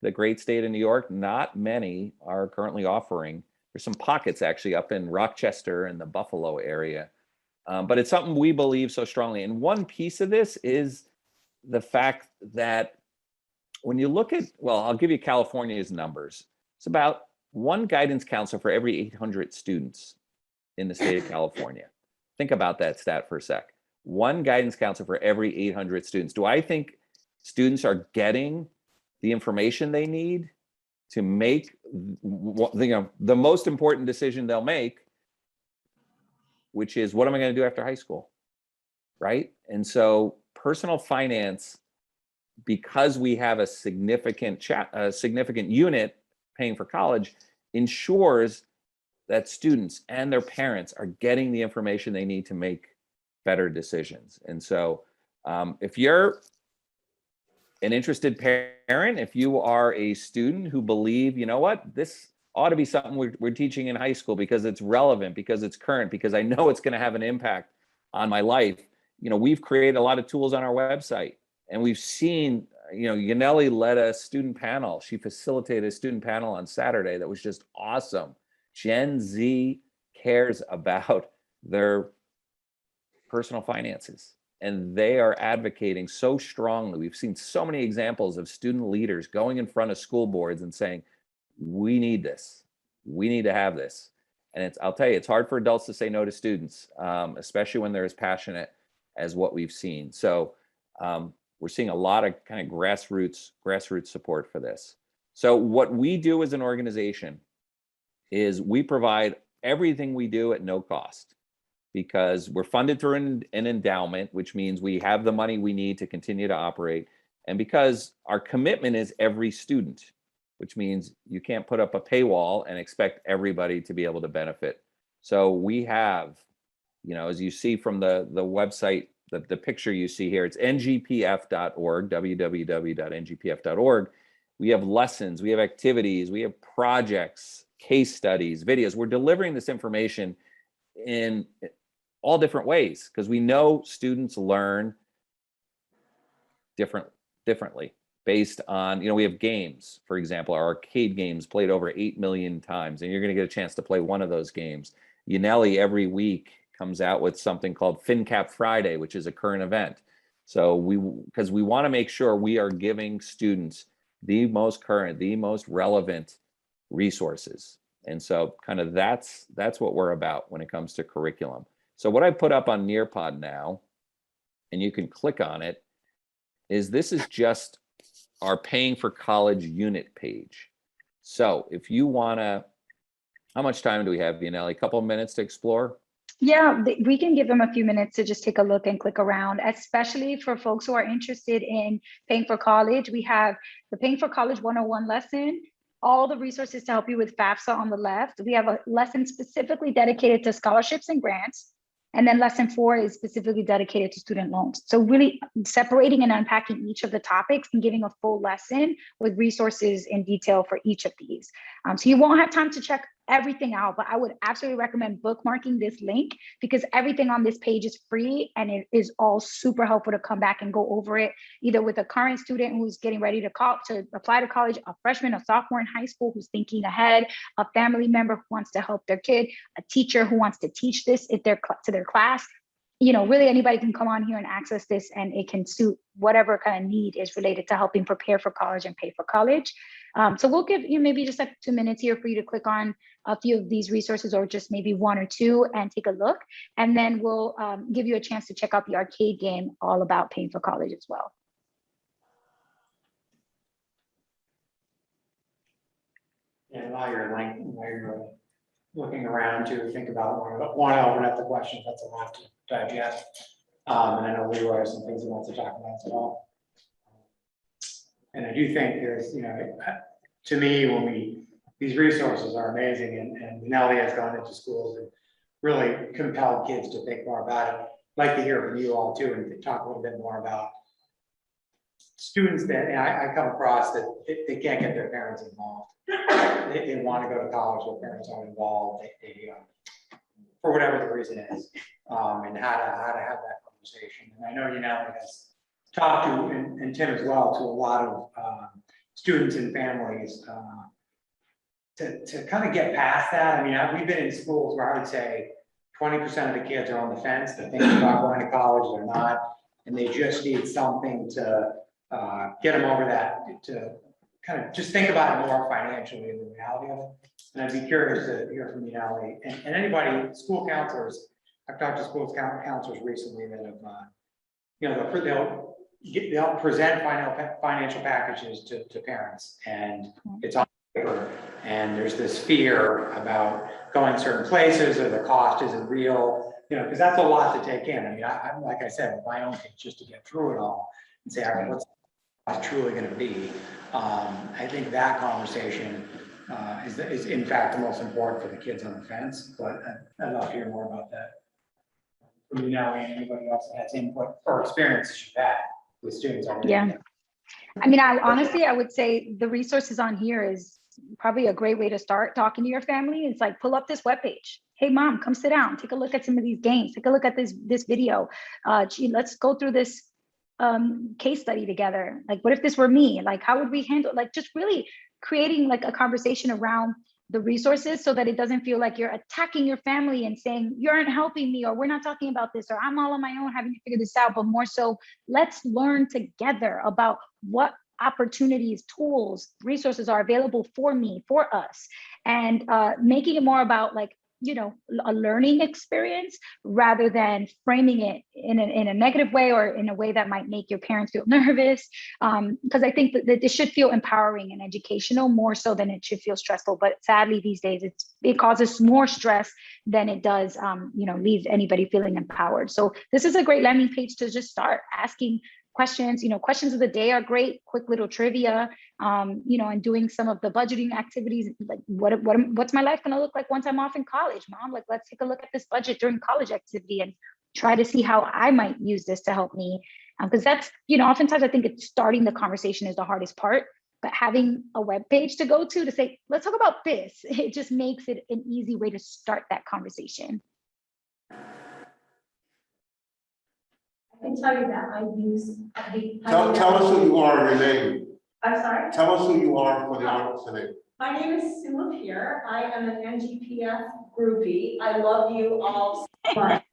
the great state of New York, not many are currently offering. There's some pockets actually up in Rochester and the Buffalo area, but it's something we believe so strongly. And one piece of this is the fact that when you look at, well, I'll give you California's numbers. It's about 1 guidance counselor for every 800 students in the state of California. Think about that stat for a sec. 1 guidance counselor for every 800 students. Do I think students are getting the information they need to make the most important decision they'll make, which is, what am I going to do after high school, right? And so personal finance, because we have a significant unit paying for college, ensures that students and their parents are getting the information they need to make better decisions. And so if you're an interested parent, if you are a student who believe, you know what, this ought to be something we're teaching in high school because it's relevant, because it's current, because I know it's going to have an impact on my life. We've created a lot of tools on our website, and we've seen, Yaneli led a student panel. She facilitated a student panel on Saturday that was just awesome. Gen Z cares about their personal finances, and they are advocating so strongly. We've seen so many examples of student leaders going in front of school boards and saying, we need this. We need to have this. And I'll tell you, it's hard for adults to say no to students, especially when they're as passionate as what we've seen. So we're seeing a lot of kind of grassroots support for this. So what we do as an organization is we provide everything we do at no cost, because we're funded through an endowment, which means we have the money we need to continue to operate. And because our commitment is every student, which means you can't put up a paywall and expect everybody to be able to benefit. So we have, as you see from the website, the picture you see here, it's ngpf.org, www.ngpf.org. We have lessons, we have activities, we have projects, case studies, videos. We're delivering this information in all different ways because we know students learn differently based on, we have games, for example, our arcade games played over 8 million times, and you're going to get a chance to play one of those games. Yaneli every week comes out with something called FinCap Friday, which is a current event. So because we want to make sure we are giving students the most current, the most relevant resources. And so kind of that's what we're about when it comes to curriculum. So what I put up on Nearpod now, and you can click on it, is this is just our paying for college unit page. So if you want to, how much time do we have, Yaneli? A couple of minutes to explore? Yeah, we can give them a few minutes to just take a look and click around, especially for folks who are interested in paying for college. We have the Paying for College 101 lesson, all the resources to help you with FAFSA on the left. We have a lesson specifically dedicated to scholarships and grants. And then lesson 4 is specifically dedicated to student loans. So really separating and unpacking each of the topics and giving a full lesson with resources in detail for each of these. So you won't have time to check everything out, but I would absolutely recommend bookmarking this link because everything on this page is free and it is all super helpful to come back and go over it, either with a current student who's getting ready to apply to college, a freshman, a sophomore in high school who's thinking ahead, a family member who wants to help their kid, a teacher who wants to teach this to their class. Really anybody can come on here and access this, and it can suit whatever kind of need is related to helping prepare for college and pay for college. So we'll give you maybe just like 2 minutes here for you to click on a few of these resources, or just maybe 1 or 2, and take a look. And then we'll give you a chance to check out the arcade game all about paying for college as well. And while you're looking around to think about, want to open up the questions, that's a lot to digest. And I know Leroy has some things he wants to talk about as well. And I do think there's, to me, these resources are amazing, and Nellie has gone into schools and really compelled kids to think more about it. I'd like to hear from you all too, and to talk a little bit more about students that I come across that they can't get their parents involved. They want to go to college, their parents aren't involved. They for whatever the reason is, and how to have that conversation. And I know Nellie has talked to, and Tim as well, to a lot of students and families to kind of get past that. I mean, we've been in schools where I would say 20% of the kids are on the fence. They're thinking about going to college, they're not, and they just need something to get them over that, to kind of just think about it more financially in the reality of it. And I'd be curious to hear from you, Nellie, and anybody, school counselors. I've talked to school counselors recently that have, they'll present financial packages to parents, and it's on paper, and there's this fear about going certain places, or the cost isn't real, because that's a lot to take in. I mean, I'm like I said, with my own kids, just to get through it all and say, all right, what's truly going to be. I think that conversation is in fact the most important for the kids on the fence, but I'd love to hear more about that from you now, and anybody else that has input or experiences you've had with students already. Yeah. I mean, I would say the resources on here is probably a great way to start talking to your family. It's like, pull up this webpage. Hey, mom, come sit down. Take a look at some of these games. Take a look at this video. Let's go through this case study together. Like, what if this were me? Like, how would we handle, like, just really creating like a conversation around the resources, so that it doesn't feel like you're attacking your family and saying you aren't helping me, or we're not talking about this, or I'm all on my own having to figure this out, but more so, let's learn together about what opportunities, tools, resources are available for me, for us, and making it more about like, a learning experience, rather than framing it in a negative way, or in a way that might make your parents feel nervous. Because I think that it should feel empowering and educational more so than it should feel stressful. But sadly, these days, it causes more stress than it does, leave anybody feeling empowered. So this is a great landing page to just start asking questions. Questions of the day are great, quick little trivia, and doing some of the budgeting activities, like what's my life going to look like once I'm off in college, mom? Like, let's take a look at this budget during college activity and try to see how I might use this to help me. Because that's, oftentimes I think it's starting the conversation is the hardest part, but having a web page to go to say, let's talk about this, it just makes it an easy way to start that conversation. I can tell you that I use Tell us who you are and your name. I'm sorry? Tell us who you are for the audience today. My name is Sue Lapierre. I am an NGPF groupie. I love you all so much.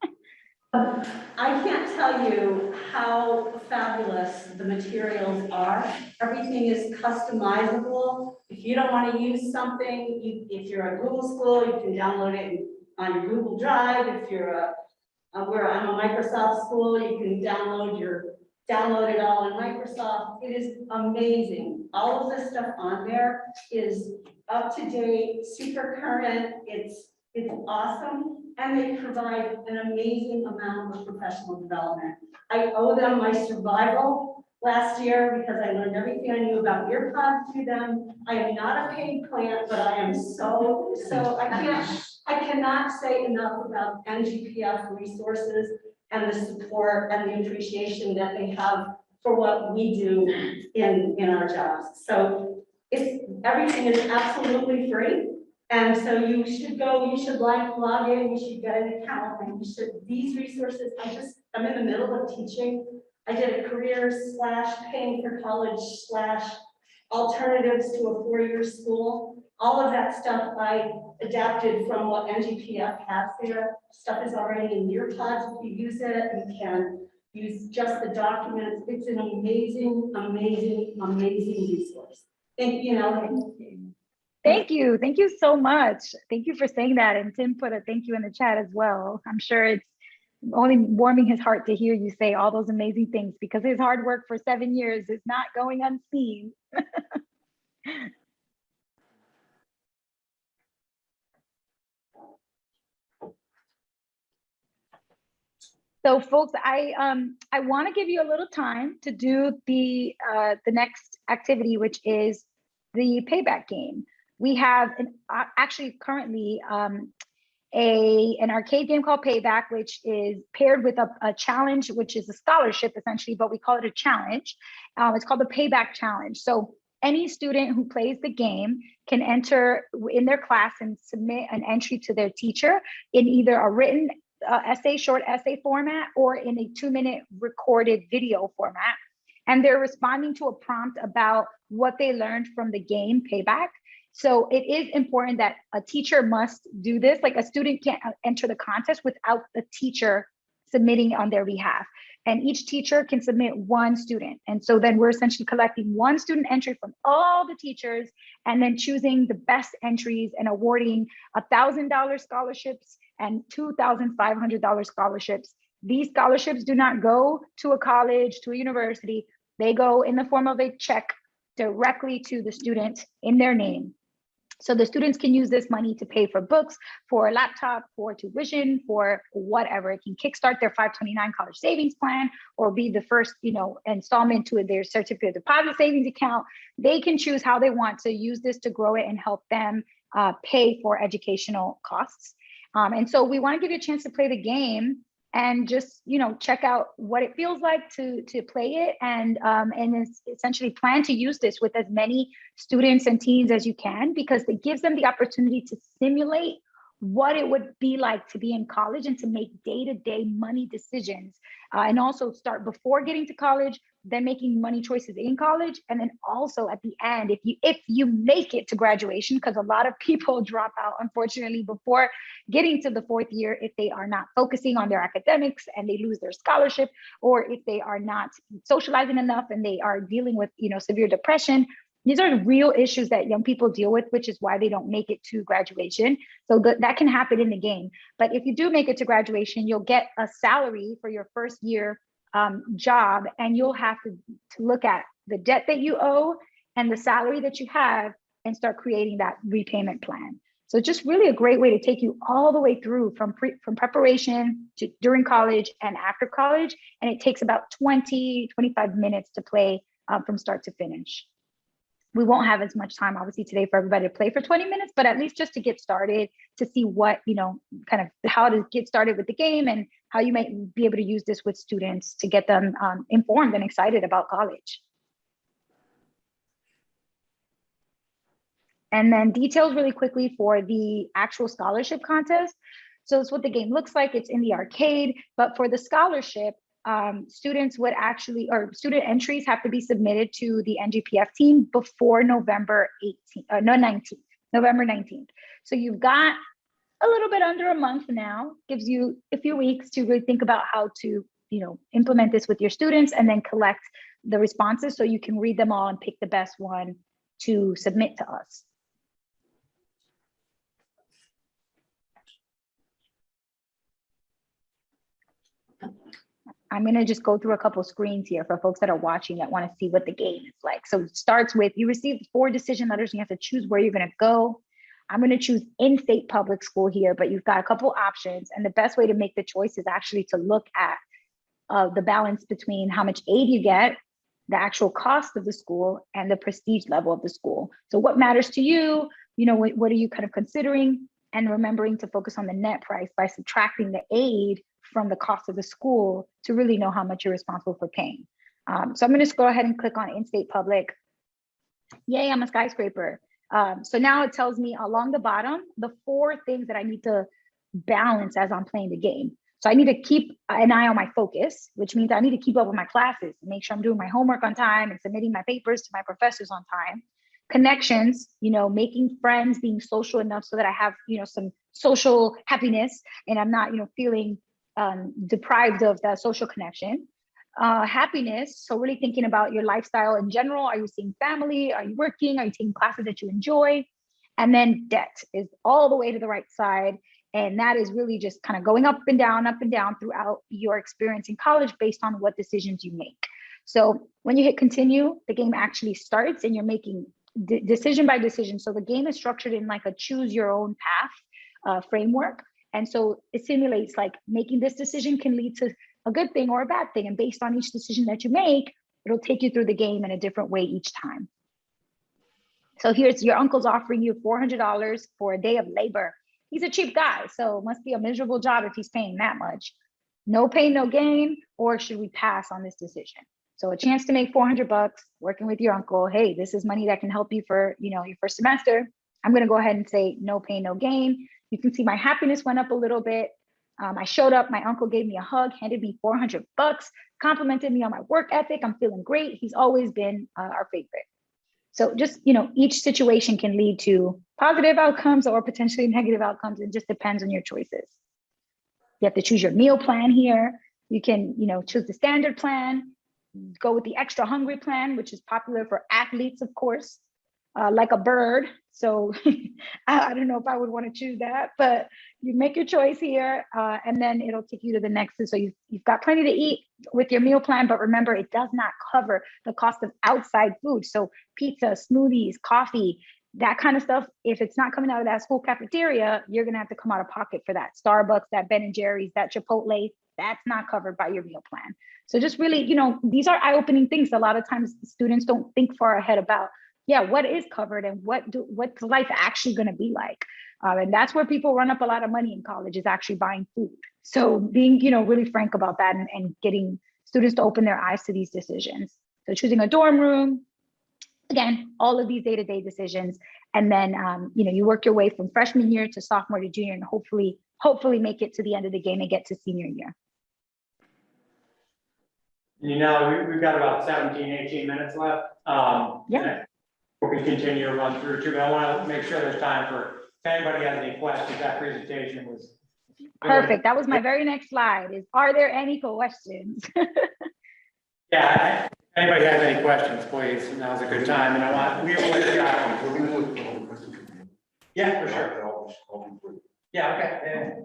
I can't tell you how fabulous the materials are. Everything is customizable. If you don't want to use something, if you're a Google school, you can download it on your Google Drive. If you're where I'm a Microsoft school, you can download it all in Microsoft. It is amazing. All of the stuff on there is up to date, super current. It's awesome, and they provide an amazing amount of professional development. I owe them my survival last year because I learned everything I knew about your pods through them. I am not a paid client, but I am so, I cannot say enough about NGPF resources and the support and the appreciation that they have for what we do in our jobs. So everything is absolutely free. And so you should go, you should log in, you should get an account, and you should, these resources, I'm in the middle of teaching. I did a career / paying for college / alternatives to a 4-year school. All of that stuff I adapted from what NGPF has there. Stuff is already in your pods. If you use it, you can use just the documents. It's an amazing, amazing, amazing resource. Thank you, Thank you. Thank you so much. Thank you for saying that. And Tim put a thank you in the chat as well. I'm sure it's only warming his heart to hear you say all those amazing things, because his hard work for 7 years is not going unseen. So folks, I want to give you a little time to do the next activity, which is the payback game. We have actually currently an arcade game called Payback, which is paired with a challenge, which is a scholarship essentially, but we call it a challenge. It's called the Payback Challenge. So any student who plays the game can enter in their class and submit an entry to their teacher in either a written short essay format or in a 2-minute recorded video format. And they're responding to a prompt about what they learned from the game Payback. So it is important that a teacher must do this. Like, a student can't enter the contest without the teacher submitting on their behalf. And each teacher can submit one student. And so then we're essentially collecting one student entry from all the teachers and then choosing the best entries and awarding $1,000 scholarships and $2,500 scholarships. These scholarships do not go to a college, to a university. They go in the form of a check directly to the student in their name. So the students can use this money to pay for books, for a laptop, for tuition, for whatever. It can kickstart their 529 college savings plan or be the first, installment to their certificate of deposit savings account. They can choose how they want to use this to grow it and help them pay for educational costs. And so we want to give you a chance to play the game and just, check out what it feels like to play it, and essentially plan to use this with as many students and teens as you can, because it gives them the opportunity to simulate what it would be like to be in college and to make day-to-day money decisions, and also start before getting to college, then making money choices in college, and then also at the end, if you make it to graduation, because a lot of people drop out, unfortunately, before getting to the 4th year if they are not focusing on their academics and they lose their scholarship, or if they are not socializing enough and they are dealing with severe depression. These are real issues that young people deal with, which is why they don't make it to graduation. So that can happen in the game. But if you do make it to graduation, you'll get a salary for your first year job, and you'll have to look at the debt that you owe and the salary that you have and start creating that repayment plan. So just really a great way to take you all the way through from preparation to during college and after college. And it takes about 20-25 minutes to play from start to finish. We won't have as much time, obviously, today for everybody to play for 20 minutes, but at least just to get started, to see what, kind of how to get started with the game and how you might be able to use this with students to get them informed and excited about college. And then details really quickly for the actual scholarship contest. So it's what the game looks like. It's in the arcade, but for the scholarship, students would actually, or student entries have to be submitted to the NGPF team before November 19th. So you've got a little bit under a month now, gives you a few weeks to really think about how to, implement this with your students and then collect the responses so you can read them all and pick the best one to submit to us. I'm going to just go through a couple screens here for folks that are watching that want to see what the game is like. So it starts with, you receive 4 decision letters and you have to choose where you're going to go. I'm going to choose in-state public school here, but you've got a couple options. And the best way to make the choice is actually to look at the balance between how much aid you get the actual cost of the school and the prestige level of the school. So what matters to you? You know, what are you kind of considering? And remembering to focus on the net price by subtracting the aid from the cost of the school to really know how much you're responsible for paying. So I'm going to go ahead and click on in-state public. Yay, I'm a skyscraper. So now it tells me along the bottom, the 4 things that I need to balance as I'm playing the game. So I need to keep an eye on my focus, which means I need to keep up with my classes, make sure I'm doing my homework on time and submitting my papers to my professors on time. Connections, you know, making friends, being social enough so that I have, you know, some social happiness and I'm not, you know, feeling deprived of that social connection. Happiness, so really thinking about your lifestyle in general. Are you seeing family? Are you working? Are you taking classes that you enjoy? And then debt is all the way to the right side. And that is really just kind of going up and down throughout your experience in college based on what decisions you make. So when you hit continue, the game actually starts and you're making decision by decision. So the game is structured in like a choose your own path framework. And so it simulates like making this decision can lead to a good thing or a bad thing. And based on each decision that you make, it'll take you through the game in a different way each time. So here's your uncle's offering you $400 for a day of labor. He's a cheap guy, so it must be a miserable job if he's paying that much. No pain, no gain, or should we pass on this decision? So a chance to make $400 working with your uncle. Hey, this is money that can help you for, you know, your first semester. I'm going to go ahead and say no pain, no gain. You can see my happiness went up a little bit. I showed up, my uncle gave me a hug, handed me $400, complimented me on my work ethic. I'm feeling great. He's always been our favorite. So just, you know, each situation can lead to positive outcomes or potentially negative outcomes. It just depends on your choices. You have to choose your meal plan here. You can, you know, choose the standard plan, go with the extra hungry plan, which is popular for athletes, of course, like a bird. So I don't know if I would want to choose that, but you make your choice here and then it'll take you to the next. So you've got plenty to eat with your meal plan, but remember, it does not cover the cost of outside food. So pizza, smoothies, coffee, that kind of stuff. If it's not coming out of that school cafeteria, you're going to have to come out of pocket for that. Starbucks, that Ben and Jerry's, that Chipotle, that's not covered by your meal plan. So just really, you know, these are eye-opening things. A lot of times students don't think far ahead about, yeah, what is covered and what's life actually going to be like. And that's where people run up a lot of money in college, is actually buying food. So being, you know, really frank about that and getting students to open their eyes to these decisions. So choosing a dorm room, again, all of these day-to-day decisions. And then, you know, you work your way from freshman year to sophomore to junior and hopefully make it to the end of the game and get to senior year. You know, we've got about 17, 18 minutes left. Yeah. We can continue to run through too, but I want to make sure there's time for, if anybody has any questions. That presentation was perfect. That was my very next slide, is are there any questions? Yeah, if anybody has any questions, please, now's a good time. And I want, yeah, for sure. Yeah, okay.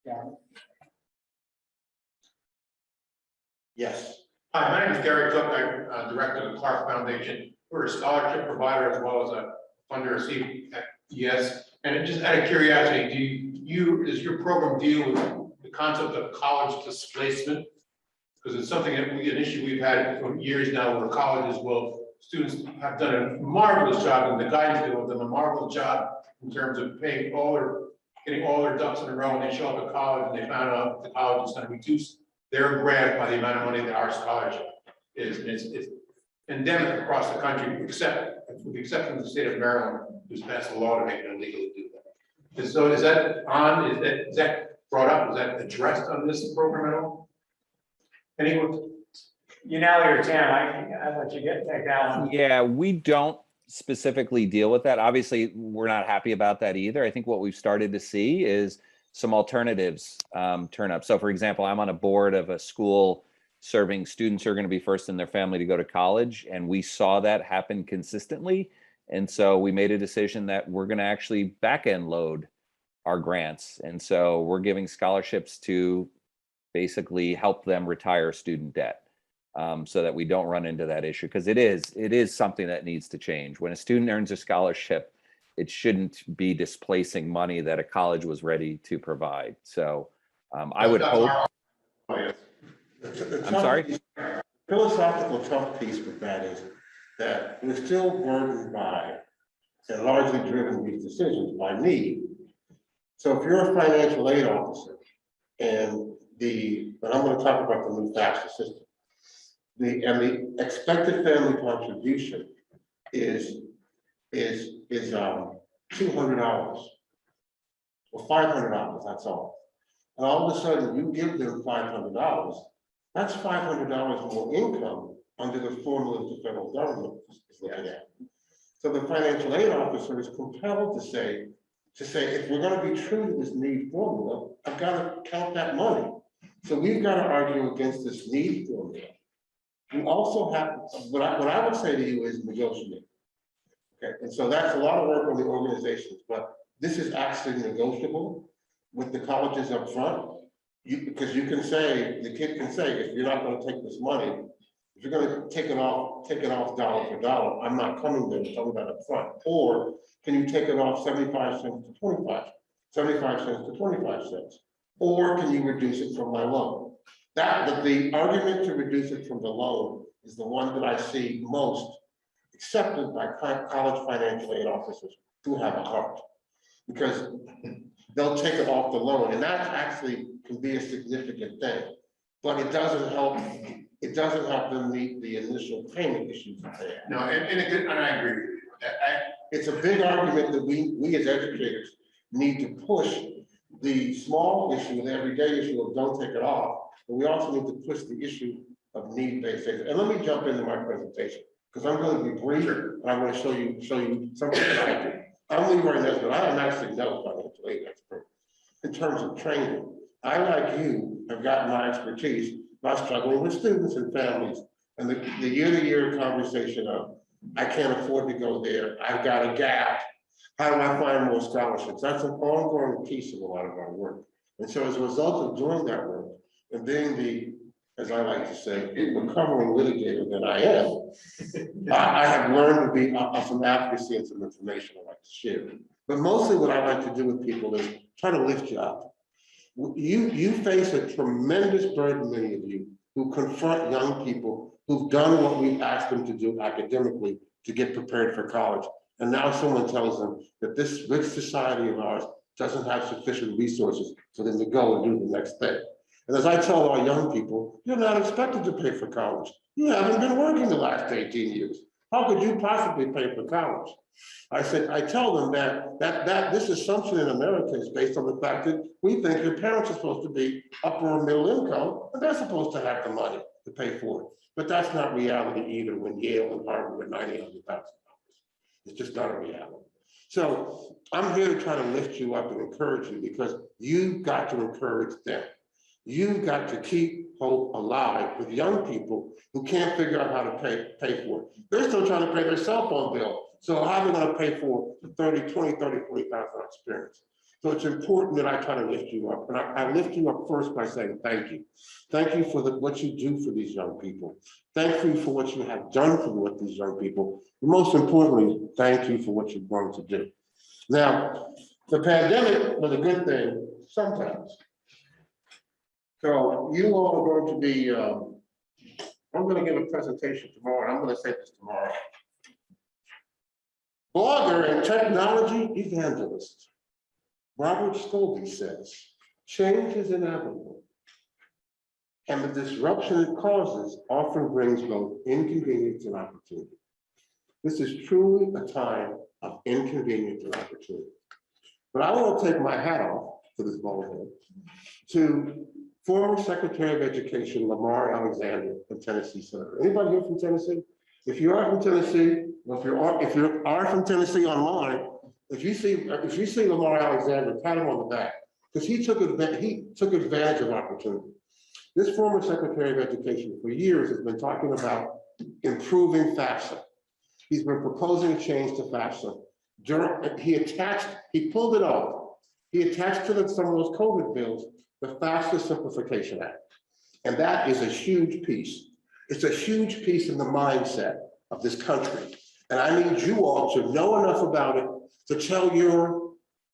Yeah. Yes. Hi, my name is Gary Cook. I'm director of the Clark Foundation. We're a scholarship provider as well as a funder of CES. And just out of curiosity, does your program deal with the concept of college displacement? Because it's something that an issue we've had for years now, where colleges students have done a marvelous job, and the guidance do have done a marvelous job in terms of getting all their ducks in a row, and they show up at college and they found out the college is going to reduce their grant by the amount of money that our scholarship is. And it's endemic across the country, with the exception of the state of Maryland, who's passed a law to make it illegal to do that. And so is that brought up? Is that addressed on this program at all? Anyone? You know, your Tim, I let you take that one. Yeah, we don't specifically deal with that. Obviously, we're not happy about that either. I think what we've started to see is some alternatives turn up. So for example, I'm on a board of a school serving students who are going to be first in their family to go to college. And we saw that happen consistently. And so we made a decision that we're going to actually back-end load our grants. And so we're giving scholarships to basically help them retire student debt, so that we don't run into that issue. Because it is something that needs to change. When a student earns a scholarship, it shouldn't be displacing money that a college was ready to provide. So I would hope. I'm sorry? philosophical tough piece with that is that we're still burdened by and largely driven these decisions by need. So if you're a financial aid officer and I'm going to talk about the new FAFSA system, the expected family contribution is $200 or $500, that's all. And all of a sudden you give them $500, that's $500 more income under the formula the federal government is looking at. So the financial aid officer is compelled to say, if we're going to be true to this need formula, I've got to count that money. So we've got to argue against this need formula. We also have, what I would say to you is negotiate. Okay, and so that's a lot of work on the organizations, but this is actually negotiable with the colleges up front. Because you can say, the kid can say, if you're not going to take this money, if you're going to take it off dollar for dollar, I'm not coming there to tell you that up front. Or can you take it off 75 cents to 25, 75 cents to 25 cents? Or can you reduce it from my loan? The argument to reduce it from the loan is the one that I see most accepted by college financial aid officers who have a heart. Because they'll take it off the loan, and that actually can be a significant thing. But it doesn't help them meet the initial payment issues that they have. No, and I agree with you. It's a big argument that we as educators need to push the small issue, the everyday issue of don't take it off, but we also need to push the issue of need-based aid. And let me jump into my presentation, because I'm going to be brief, and I want to show you something that I do. I'm Leroy Nesbitt. I am actually no financial aid expert in terms of training. I, like you, have gotten my expertise by struggling with students and families, and the year-to-year conversation of, I can't afford to go there, I've got a gap, how do I find more scholarships? That's an ongoing piece of a lot of our work. And so as a result of doing that work, and being the, as I like to say, recovering litigator that I am, I have learned to be some advocacy and some information I like to share. But mostly what I like to do with people is try to lift you up. You face a tremendous burden, many of you, who confront young people who've done what we've asked them to do academically to get prepared for college. And now someone tells them that this rich society of ours doesn't have sufficient resources for them to go and do the next thing. And as I tell our young people, you're not expected to pay for college. You haven't been working the last 18 years. How could you possibly pay for college? I tell them that this assumption in America is based on the fact that we think your parents are supposed to be upper or middle income, and they're supposed to have the money to pay for it. But that's not reality either when Yale and Harvard are $90,000. It's just not a reality. So I'm here to try to lift you up and encourage you, because you've got to encourage them. You've got to keep hope alive with young people who can't figure out how to pay for it. They're still trying to pay their cell phone bill. So how are they going to pay for 30, 20, 30, 40,000 experience? So it's important that I try to lift you up. And I lift you up first by saying thank you. Thank you for what you do for these young people. Thank you for what you have done for these young people. And most importantly, thank you for what you're going to do. Now, the pandemic was a good thing sometimes. So you all are going to be, I'm going to give a presentation tomorrow, and I'm going to say this tomorrow. Blogger and technology evangelist Robert Scobie says, change is inevitable, and the disruption it causes often brings both inconvenience and opportunity. This is truly a time of inconvenience and opportunity. But I want to take my hat off to this bald head to former Secretary of Education Lamar Alexander from Tennessee Senator. Anybody here from Tennessee? If you are from Tennessee, or if you are from Tennessee online, if you see Lamar Alexander, pat him on the back, because he took advantage of opportunity. This former Secretary of Education for years has been talking about improving FAFSA. He's been proposing a change to FAFSA. He pulled it off. He attached to some of those COVID bills the FAFSA Simplification Act. And that is a huge piece. It's a huge piece in the mindset of this country. And I need you all to know enough about it to tell your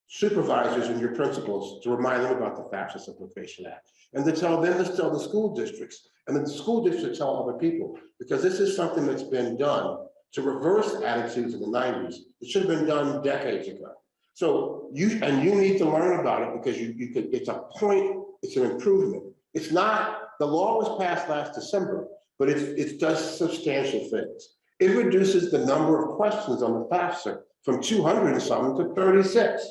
supervisors and your principals to remind them about the FAFSA Simplification Act, and to tell the school districts, and then the school districts tell other people, because this is something that's been done to reverse attitudes in the 90s. It should have been done decades ago. So you need to learn about it, because you could, it's a point, it's an improvement. It's not, the law was passed last December, but it does substantial things. It reduces the number of questions on the FAFSA from 200 and something to 36.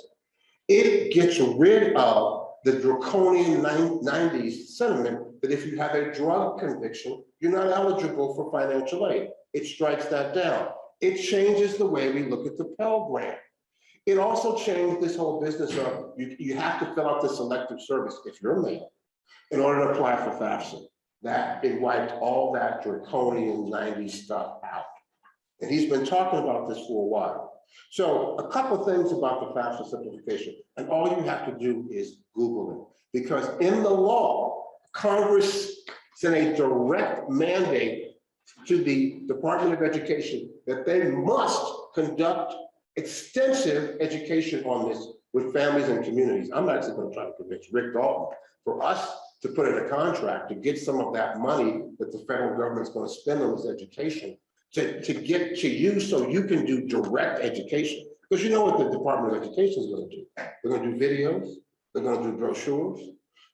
It gets rid of the draconian 90s sentiment that if you have a drug conviction, you're not eligible for financial aid. It strikes that down. It changes the way we look at the Pell Grant. It also changed this whole business of you have to fill out the selective service if you're a male in order to apply for FAFSA. That it wiped all that draconian 90s stuff out. And he's been talking about this for a while. So a couple of things about the FAFSA simplification, and all you have to do is Google it, because in the law, Congress sent a direct mandate to the Department of Education that they must conduct extensive education on this with families and communities. I'm actually going to try to convince Rick Dalton for us to put in a contract to get some of that money that the federal government's going to spend on this education to get to you, so you can do direct education. Because you know what the Department of Education is going to do. They're going to do videos, they're going to do brochures,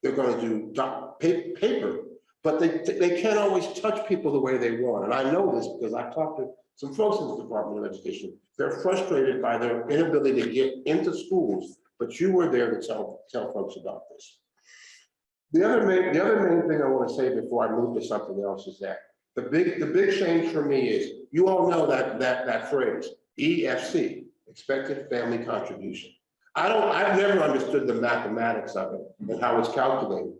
they're going to do paper, but they can't always touch people the way they want. And I know this because I've talked to some folks in the Department of Education. They're frustrated by their inability to get into schools, but you were there to tell folks about this. The other main thing I want to say before I move to something else is that the big change for me is, you all know that phrase, EFC, expected family contribution. I've never understood the mathematics of it and how it's calculated,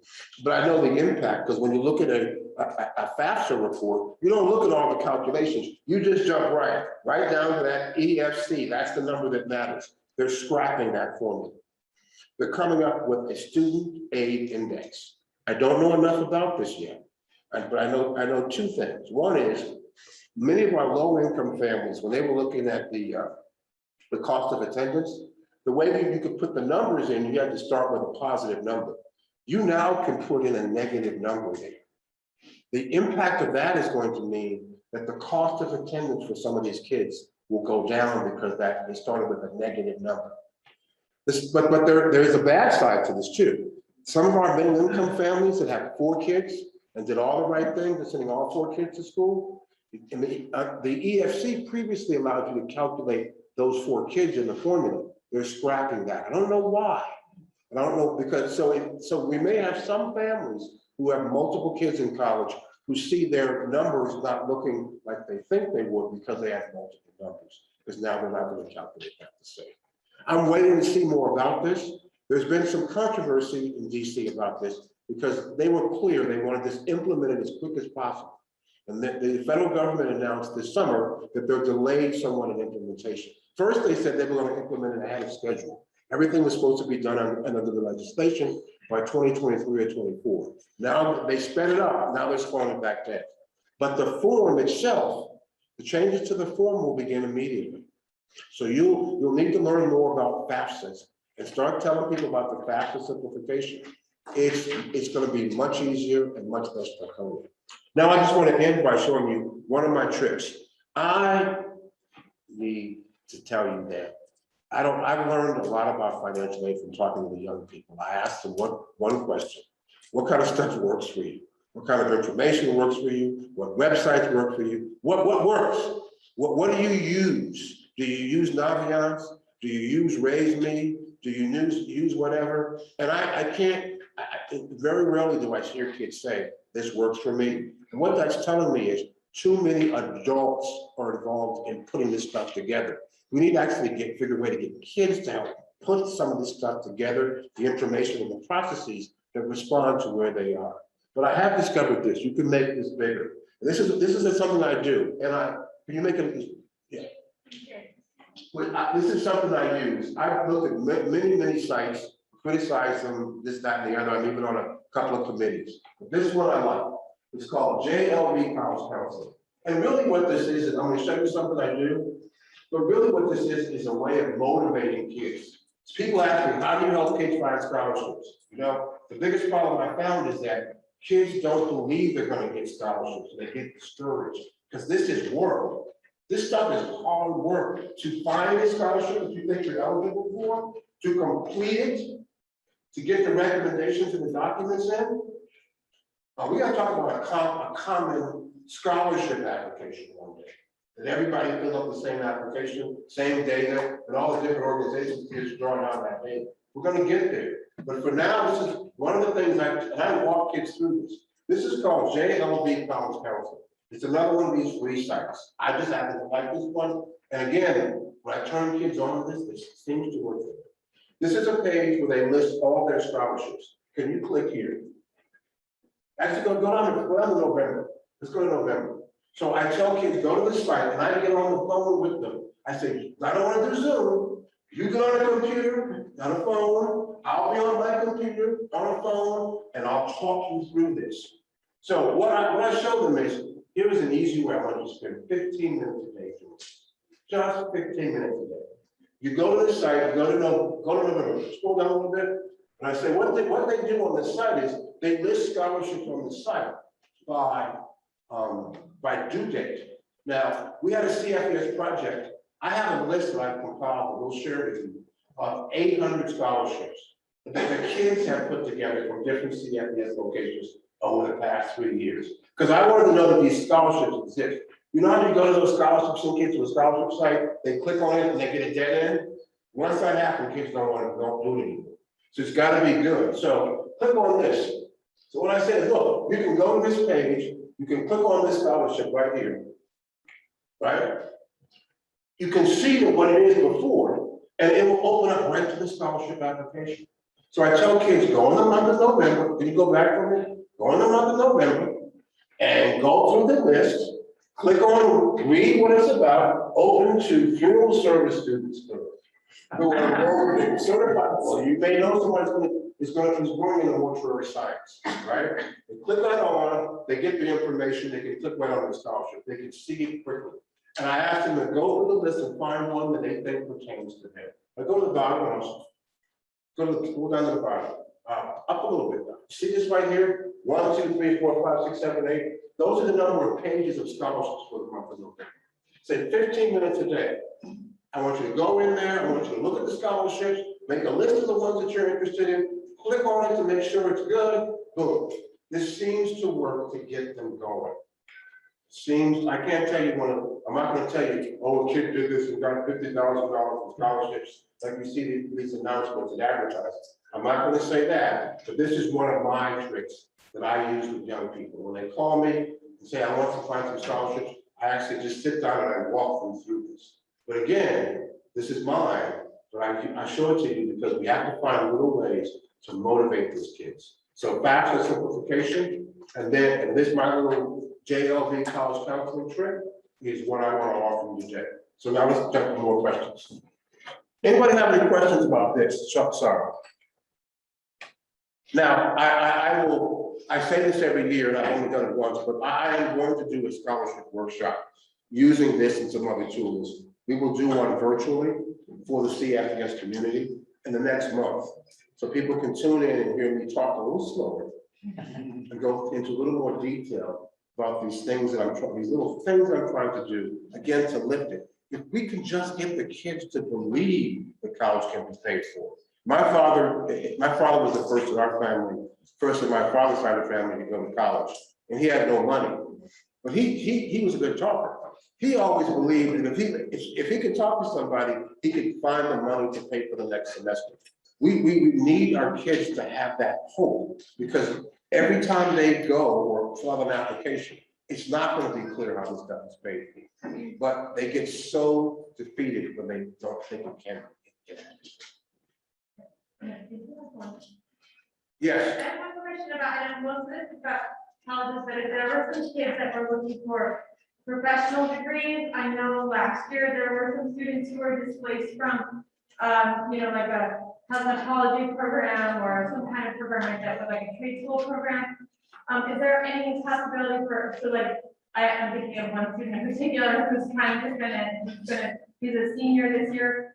but I know the impact, because when you look at a FAFSA report, you don't look at all the calculations. You just jump right down to that EFC. That's the number that matters. They're scrapping that formula. They're coming up with a student aid index. I don't know enough about this yet, but I know two things. One is, many of our low-income families, when they were looking at the cost of attendance, the way that you could put the numbers in, you had to start with a positive number. You now can put in a negative number there. The impact of that is going to mean that the cost of attendance for some of these kids will go down, because they started with a negative number. But there is a bad side to this too. Some of our middle income families that have 4 kids and did all the right things, and sending all 4 kids to school, and the EFC previously allowed you to calculate those 4 kids in the formula. They're scrapping that. I don't know why. And I don't know, because so we may have some families who have multiple kids in college who see their numbers not looking like they think they would, because they have multiple numbers, because now they're not going to calculate that the same. I'm waiting to see more about this. There's been some controversy in DC about this, because they were clear they wanted this implemented as quick as possible. And the federal government announced this summer that they're delayed somewhat in implementation. First, they said they were going to implement it ahead of schedule. Everything was supposed to be done under the legislation by 2023 or 24. Now they sped it up. Now they're slowing it back down. But the form itself, the changes to the form will begin immediately. So you'll need to learn more about FAFSA and start telling people about the FAFSA simplification. It's going to be much easier and much less draconian. Now I just want to end by showing you one of my trips. I need to tell you that I've learned a lot about financial aid from talking to the young people. I asked them one question: what kind of stuff works for you? What kind of information works for you? What websites work for you? What works? What do you use? Do you use Naviance? Do you use Raise Me? Do you use whatever? And very rarely do I hear kids say, this works for me. And what that's telling me is too many adults are involved in putting this stuff together. We need to actually figure a way to get kids to help put some of this stuff together, the information and the processes that respond to where they are. But I have discovered this. You can make this bigger. And this is something I do. And can you make it? Yeah. This is something I use. I've looked at many sites, criticized them, this, that, and the other. I'm even on a couple of committees. But this is what I like. It's called JLB College Counseling. And really what this is I'm going to show you something I do. But really what this is a way of motivating kids. People ask me, how do you help kids find scholarships? You know, the biggest problem I found is that kids don't believe they're gonna get scholarships, they get discouraged, because this is work. This stuff is hard work. To find a scholarship that you think you're eligible for, to complete it, to get the recommendations and the documents in. We gotta talk about a common scholarship application one day. That everybody fills out the same application, same data, and all the different organizations kids drawing out that data. We're gonna get there. But for now, this is one of the things and I walk kids through this. This is called JLB College Counseling. It's another one of these free sites. I just happen to like this one. And again, when I turn kids on to this seems to work. This is a page where they list all their scholarships. Can you click here? Actually, go down to November. Let's go to November. So I tell kids, go to the site, and I get on the phone with them. I say, I don't want to do Zoom. You get on a computer, on a phone. I'll be on my computer, on a phone, and I'll talk you through this. So what I show them is, here is an easy way I want you to spend 15 minutes a day doing this. Just 15 minutes a day. You go to the site, go to November, scroll down a little bit, and I say what they do on the site is they list scholarships on the site by due date. Now, we had a CFES project. I have a list that I compiled, we'll share with you, of 800 scholarships that the kids have put together from different CFES locations over the past 3 years. Because I wanted to know that these scholarships exist. You know how you go to those scholarships, some kids to a scholarship site, they click on it and they get a dead end? Once that happens, kids don't do it anymore. So it's got to be good. So click on this. So what I said is, look, you can go to this page, you can click on this scholarship right here, right? You can see what it is before, and it will open up right to the scholarship application. So I tell kids, go in the month of November, can you go back for me? Go in the month of November, and go through the list, click on, read what it's about, open to funeral service students. Who are certified. Well, you may know someone is going in the mortuary science, right? They click that on, they get the information, they can click right on the scholarship, they can see it quickly. And I asked them to go through the list and find one that they think pertains to them. I go to the bottom, go down to the bottom, up a little bit. See this right here? 1, 2, 3, 4, 5, 6, 7, 8. Those are the number of pages of scholarships for the month of November. Say 15 minutes a day. I want you to go in there, I want you to look at the scholarships, make a list of the ones that you're interested in, click on it to make sure it's good, boom. This seems to work to get them going. I can't tell you I'm not gonna tell you, oh, a kid did this and got $50,000 in scholarships, like you see these announcements and advertisements. I'm not gonna say that, but this is one of my tricks that I use with young people. When they call me and say, I want to find some scholarships, I actually just sit down and I walk them through this. But again, this is mine, but I show it to you because we have to find little ways to motivate those kids. So back to simplification, and this my little JLV college counseling trick is what I want to offer you today. So now let's jump to more questions. Anybody have any questions about this? Sorry. Now, I say this every year, and I've only done it once, but I am going to do a scholarship workshop using this and some other tools. We will do one virtually for the CFES community in the next month. So people can tune in and hear me talk a little slower and go into a little more detail about these things that these little things that I'm trying to do, again, to lift it. If we can just get the kids to believe that college can be paid for. My father was the first in our family, first in my father's side of the family to go to college, and he had no money. But he was a good talker. He always believed that if he could talk to somebody, he could find the money to pay for the next semester. We need our kids to have that hope, because every time they go or fill out an application, it's not going to be clear how this stuff is paid for. But they get so defeated when they don't think it can get Yes. I have a question about, and most of this is about colleges, but if there were some kids that were looking for professional degrees, I know last year there were some students who were displaced from, like a cosmetology program or some kind of program like that, but like a trade school program. Is there any possibility I'm thinking of one student in particular who's trying to finish, he's a senior this year.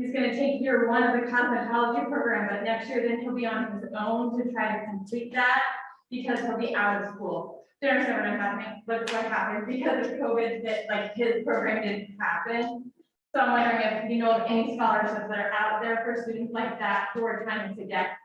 he's gonna take year one of the cosmetology program, but next year then he'll be on his own to try to complete that because he'll be out of school. Do you understand what I'm happening? What's what happened because of COVID, that like his program didn't happen? So I'm wondering if you know of any scholarships that are out there for students like that who are trying to get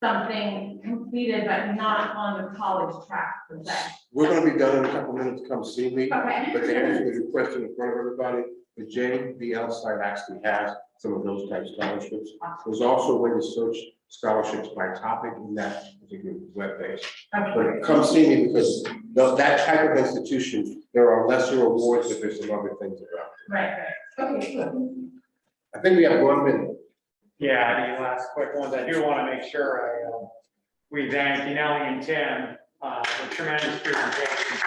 something completed but not on the college track per se. We're gonna be done in a couple minutes, come see me. Okay. But to answer your question in front of everybody, the JBL site actually has some of those type scholarships. There's also a way to search scholarships by topic in that particular webpage. But come see me because that type of institution, there are lesser awards, but there's some other things around. Right. Okay. Cool. I think we have 1 minute. Yeah, the last quick ones, I do want to make sure we thank Yaneli and Tim for tremendous presentation.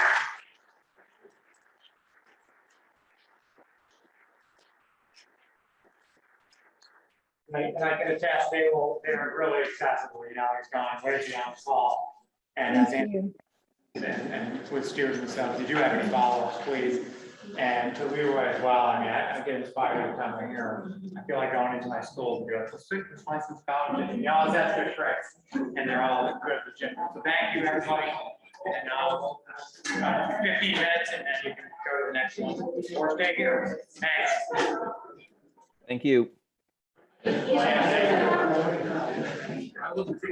And I can attest, they're really accessible, he's gone way beyond the call. And that's Thank you. and with students and stuff, if you do have any follow-ups, please. And to Leroy as well, I mean, I get inspired every time I hear him. I feel like going into my school and be like, let's find some scholarships, and he always has their tricks, and they're all good at the gym. So thank you, everybody. And now, 15 minutes, and then you can go to the next one, or stay here. Thanks. Thank you. I wasn't.